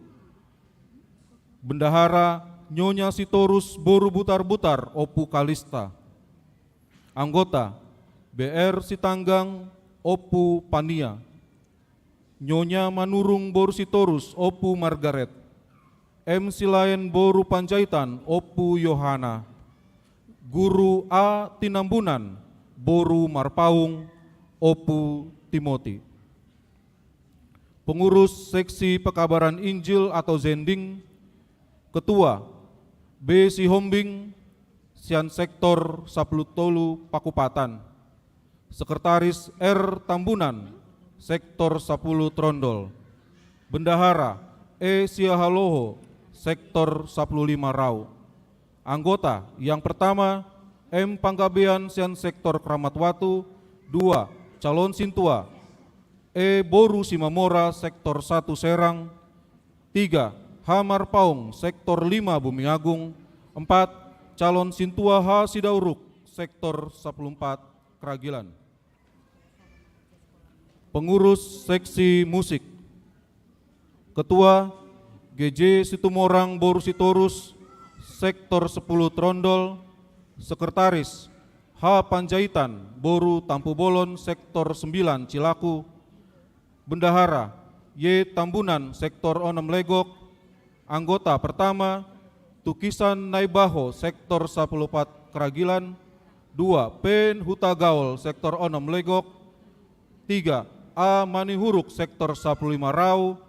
Bendahara Nyonya Sitorus Boru Butar-Butar Opu Kalista. Anggota BR Sitanggang Opu Pania. Nyonya Manurung Boru Sitorus Opu Margaret. M. Silayan Boru Panjaitan Opu Yohana. Guru A. Tinambunan Boru Marpaung Opu Timoti. Pengurus Seksi Pekabaran Injil atau Zending, Ketua B. Sihombing, Sian Sektor Saplutolu Pakupatan. Sekretaris R. Tambunan, Sektor 10 Trondol. Bendahara E. Siahaloho, Sektor 15 Rau. Anggota yang pertama M. Panggabean Sian Sektor Kramatwatu. 2. Calon Sintua E. Boru Simamora Sektor 1 Serang. 3. H. Marpaung Sektor 5 Bumiagung. 4. Calon Sintua H. Sidauruk Sektor 14 Keragilan. Pengurus Seksi Musik, Ketua GJ Situmorang Boru Sitorus Sektor 10 Trondol. Sekretaris H. Panjaitan Boru Tampu Bolon Sektor 9 Cilaku. Bendahara Y. Tambunan Sektor 6 Legok. Anggota pertama Tukisan Naibaho Sektor 14 Keragilan. 2. Pen Hutagaul Sektor 6 Legok. 3. A. Manihuruk Sektor 15 Rau.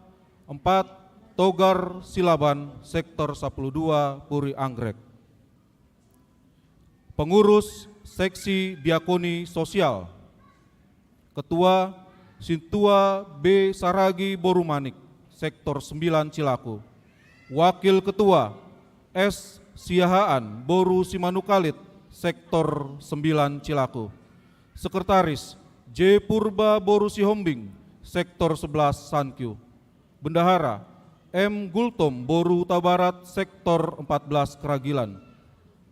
4. Togar Silaban Sektor 12 Puri Anggrek. Pengurus Seksi Diakoni Sosial, Ketua Sintua B. Saragi Borumanik Sektor 9 Cilaku. Wakil Ketua S. Siahaan Boru Simanukalit Sektor 9 Cilaku. Sekretaris J. Purba Boru Sihombing Sektor 11 Sankyu. Bendahara M. Gultom Boru Tabarat Sektor 14 Keragilan.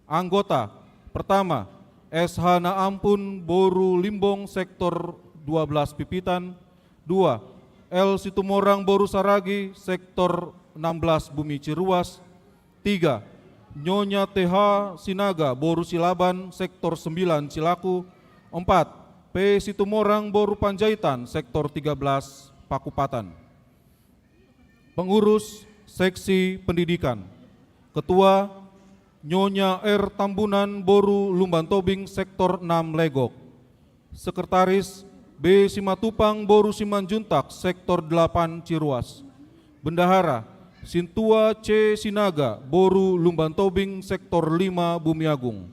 Anggota pertama SH Naampun Boru Limbong Sektor 12 Pipitan. 2. L. Situmorang Boru Saragi Sektor 16 Bumi Ciruas. 3. Nyonya TH Sinaga Boru Silaban Sektor 9 Cilaku. 4. P. Situmorang Boru Panjaitan Sektor 13 Pakupatan. Pengurus Seksi Pendidikan, Ketua Nyonya R. Tambunan Boru Lumbantobing Sektor 6 Legok. Sekretaris B. Simatupang Boru Simanjuntak Sektor 8 Ciruas. Bendahara Sintua C. Sinaga Boru Lumbantobing Sektor 5 Bumiagung.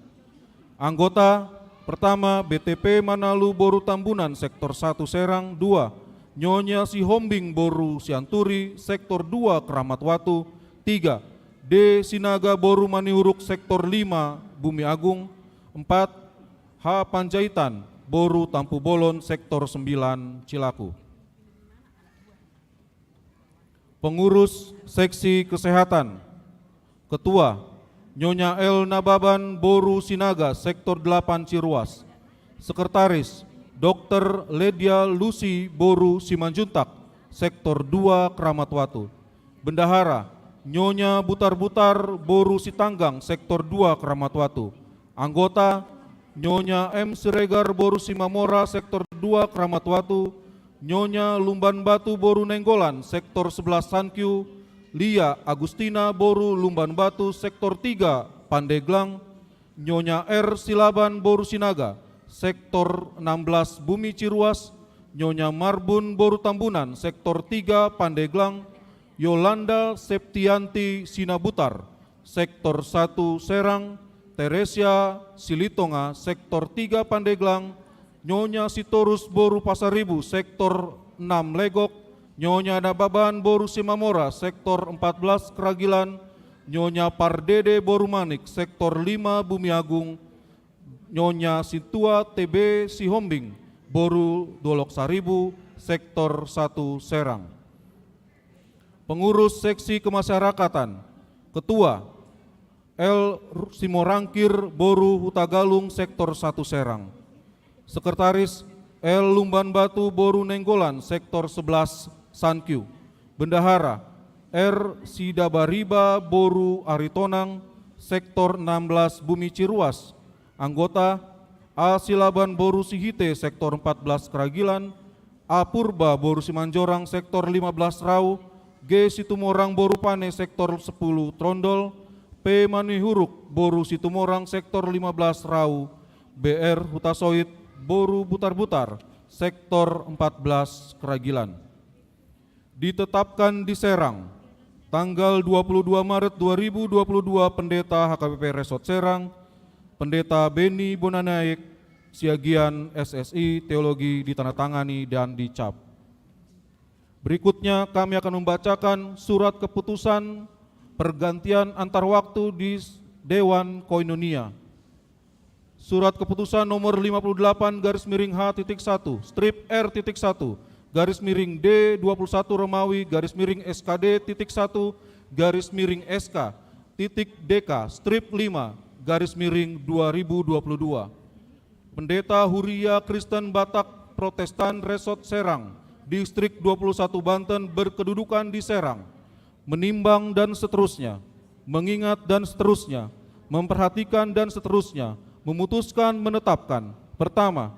Anggota pertama BTP Manalu Boru Tambunan Sektor 1 Serang. 2. Nyonya Sihombing Boru Sianturi Sektor 2 Kramatwatu. 3. D. Sinaga Boru Maniuruk Sektor 5 Bumiagung. 4. H. Panjaitan Boru Tampu Bolon Sektor 9 Cilaku. Pengurus Seksi Kesehatan, Ketua Nyonya L. Nababan Boru Sinaga Sektor 8 Ciruas. Sekretaris Dr. Ledia Lucy Boru Simanjuntak Sektor 2 Kramatwatu. Bendahara Nyonya Butar-Butar Boru Sitanggang Sektor 2 Kramatwatu. Anggota Nyonya M. Siregar Boru Simamora Sektor 2 Kramatwatu. Nyonya Lumban Batu Boru Nenggolan Sektor 11 Sankyu. Lia Agustina Boru Lumban Batu Sektor 3 Pandeglang. Nyonya R. Silaban Boru Sinaga Sektor 16 Bumi Ciruas. Nyonya Marbun Boru Tambunan Sektor 3 Pandeglang. Yolanda Septianti Sinabutar Sektor 1 Serang. Teresia Silitonga Sektor 3 Pandeglang. Nyonya Sitorus Boru Pasaribu Sektor 6 Legok. Nyonya Nababan Boru Simamora Sektor 14 Keragilan. Nyonya Pardede Boru Manik Sektor 5 Bumiagung. Nyonya Sintua TB Sihombing Boru Dolok Saribu Sektor 1 Serang. Pengurus Seksi Kemasyarakatan, Ketua L. Simorangkir Boru Hutagalung Sektor 1 Serang. Sekretaris L. Lumban Batu Boru Nenggolan Sektor 11 Sankyu. Bendahara R. Sidabariba Boru Aritonang, Sektor 16 Bumi Ciruas. Anggota A. Silaban Boru Sihite, Sektor 14 Keragilan. A. Purba Boru Simanjorang, Sektor 15 Rau. G. Situmorang Boru Pane, Sektor 10 Trondol. P. Manihuruk Boru Situmorang, Sektor 15 Rau. BR. Hutasoit Boru Butar-Butar, Sektor 14 Keragilan. Ditetapkan di Serang, tanggal 22 Maret 2022, Pendeta HKBP Resort Serang, Pendeta Beni Bonanaik, Siagian SSI Teologi ditandatangani dan dicap. Berikutnya kami akan membacakan surat keputusan pergantian antar waktu di Dewan Koinonia. Surat keputusan nomor 58/H.1 strip R.1 garis miring D21 Romawi garis miring SKD.1 garis miring SK titik DK strip 5 garis miring 2022. Pendeta Huria Kristen Batak Protestan Resort Serang, Distrik 21 Banten, berkedudukan di Serang, menimbang dan seterusnya, mengingat dan seterusnya, memperhatikan dan seterusnya, memutuskan menetapkan. Pertama,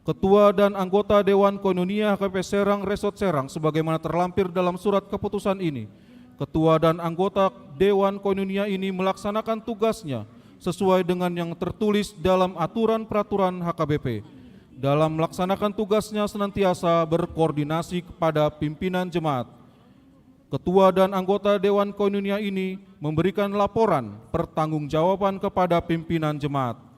Ketua dan anggota Dewan Koinonia HKBP Serang Resort Serang sebagaimana terlampir dalam surat keputusan ini. Ketua dan anggota Dewan Koinonia ini melaksanakan tugasnya sesuai dengan yang tertulis dalam aturan peraturan HKBP. Dalam melaksanakan tugasnya senantiasa berkoordinasi kepada pimpinan jemaat. Ketua dan anggota Dewan Koinonia ini memberikan laporan pertanggungjawaban kepada pimpinan jemaat.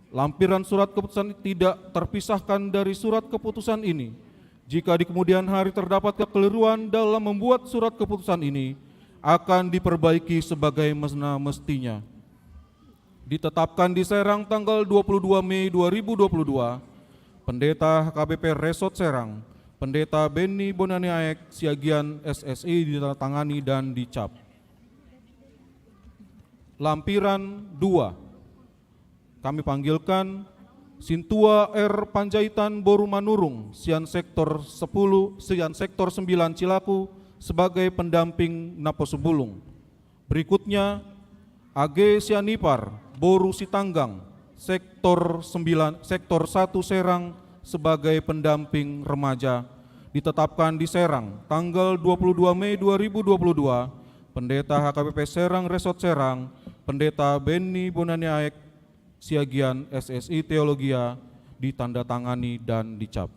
Lampiran surat keputusan tidak terpisahkan dari surat keputusan ini. Jika di kemudian hari terdapat kekeliruan dalam membuat surat keputusan ini, akan diperbaiki sebagai mestinya. Ditetapkan di Serang tanggal 22 Mei 2022, Pendeta HKBP Resort Serang, Pendeta Beni Bonanaik, Siagian SSI ditandatangani dan dicap. Lampiran 2, kami panggilkan Sintua R. Panjaitan Boru Manurung, Sian Sektor 9 Cilaku sebagai pendamping Naposubulung. Berikutnya AG Sianipar Boru Sitanggang, Sektor 1 Serang sebagai pendamping remaja, ditetapkan di Serang tanggal 22 Mei 2022, Pendeta HKBP Serang Resort Serang, Pendeta Beni Bonanaik, Siagian SSI Teologia ditandatangani dan dicap.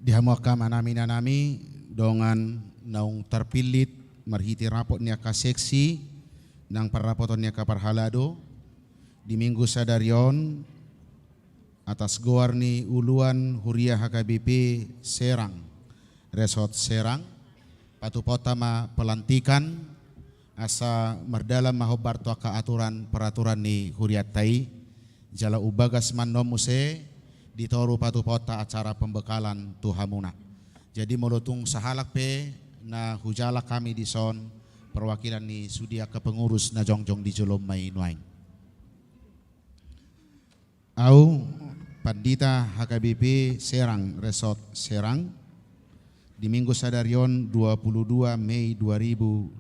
Dihamuakam anami dongan naung terpilit marhiti rapot niya ka seksi nang parapoton niya ka parhalado di minggu sadarion atas goarni uluan Huria HKBP Serang Resort Serang patupotama pelantikan asa merdalam mahobarto ka aturan peraturan ni Huriat Tai jala ubagas mannom muse ditoru patupota acara pembekalan tuhamuna. Jadi molutung sahalak pe na hujala kami di son perwakilan ni sudia ke pengurus na jongjong di julom mai nuaing. Au Pandita HKBP Serang Resort Serang di minggu sadarion 22 Mei 2022.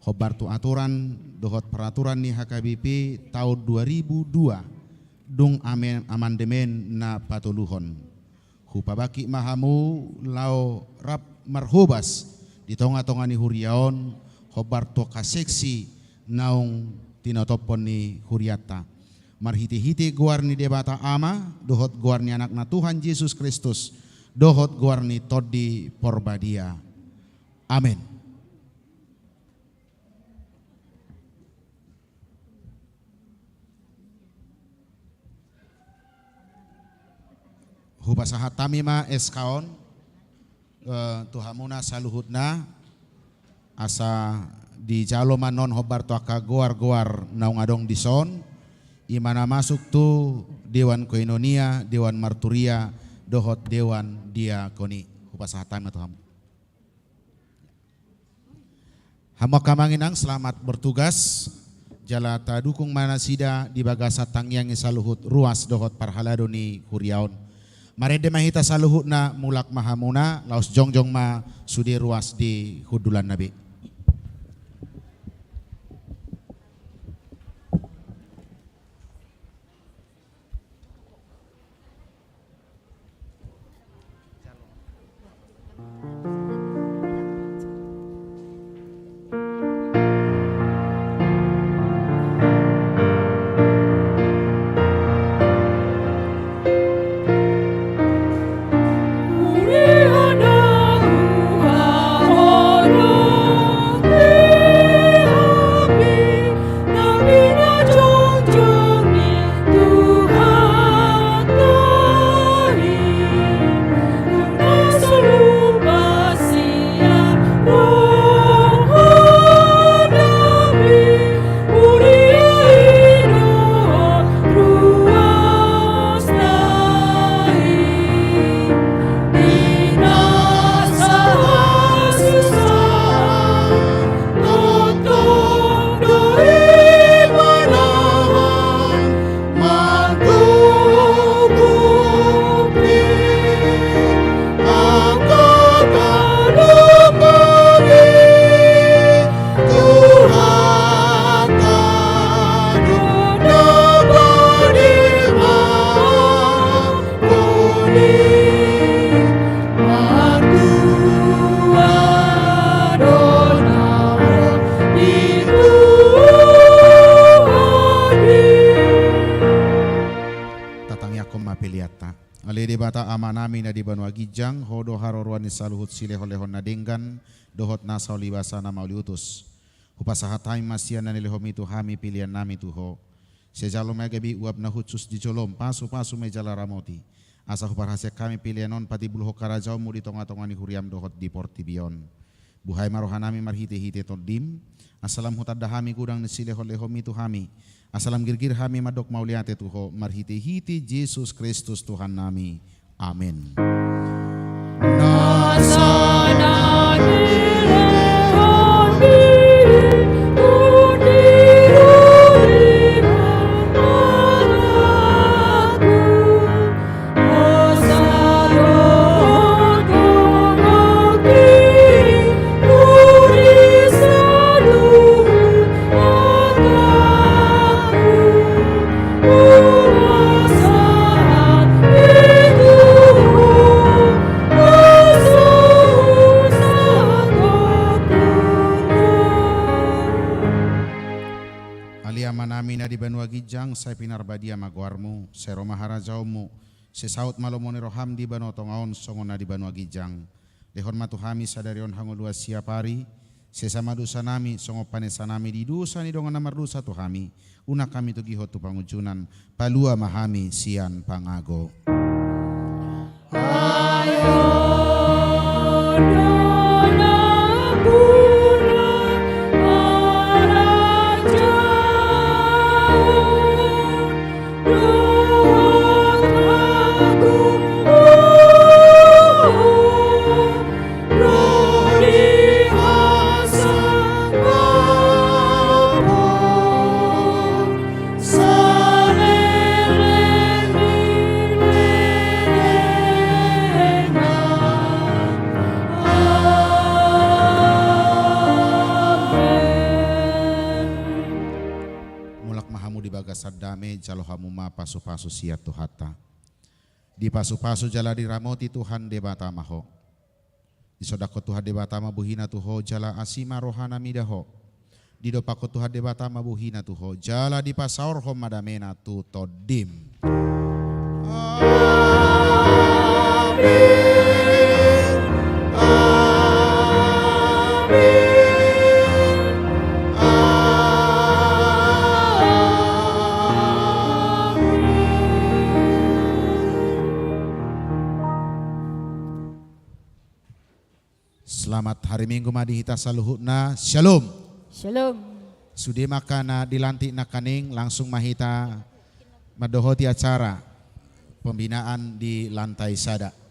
Hobartu aturan dohot peraturan ni HKBP tahun 2002 dung amandemen na patuluhon. Hupabaki mahamu lau rap marhubas di tonga-tonga ni huriaon hobartu kaseksi naung tinotopon ni huriata. Marhiti-hiti guarni debata ama, dohot guarni anak na Tuhan Yesus Kristus, dohot guarni todi porbadia. Amin. Hubasahat tamima eskaon, tuhamuna saluhutna, asa di jaloman non hobar tuaka goar-goar naung adong dison, imana masuk tu Dewan Koinonia, Dewan Marturia, dohot Dewan Diakoni. Hupasahatan atau hamu. Hamu kamanginang selamat bertugas. Jala dukung manasida di bagasa tangyang saluhut ruas dohot parhaladoni huriaon. Marede mahita saluhut na mulak mahamuna laos jongjong ma sudi ruas di hudulan nabi. Amanami na di Banua Gijang, hodo harorwan ni saluhut silehon-lehon na denggan, dohot nasa libasa na mauliutus. Hupasahatay masyan na nilehom itu hami pilihan nami tuho. Sejalo megabi uap na hutsus di jolom, pasu-pasu mejala ramoti. Asa huparhasya kami pilihanon pati buluho karajau mu di tonga-tonga ni huriam dohot di portibion. Buhay marohanami marhite-hite todim, asalam hutadahami gudang ni silehon-lehom itu hami. Asalam girgir hami madok mauliate tuho, marhite-hite Yesus Kristus Tuhan nami. Amin. Saya pinarbadia magwarmu, sero maharajaumu, sesaut malomoni roham di bano tongaon songona di Banua Gijang. Lehon matuhami sadarion hango dua siapari, sesama dosa nami songo panesa nami di dosa ni dongan namar dosa tuhami, una kami tu gihot tu pangujunan, palua mahami sian pangago. Sadame jalo hamuma pasu-pasu siat tuhata. Di pasu-pasu jala diramoti Tuhan debata maho. Di sodako Tuhan debata mabuhina tuho jala asima rohana midaho. Di dopako Tuhan debata mabuhina tuho jala di pasaur hom madamena tu todim. Amin. Selamat hari Minggu madihita saluhutna. Shalom. Shalom. Sudah makana dilantik nakaning langsung mahita madohoti acara pembinaan di lantai sada.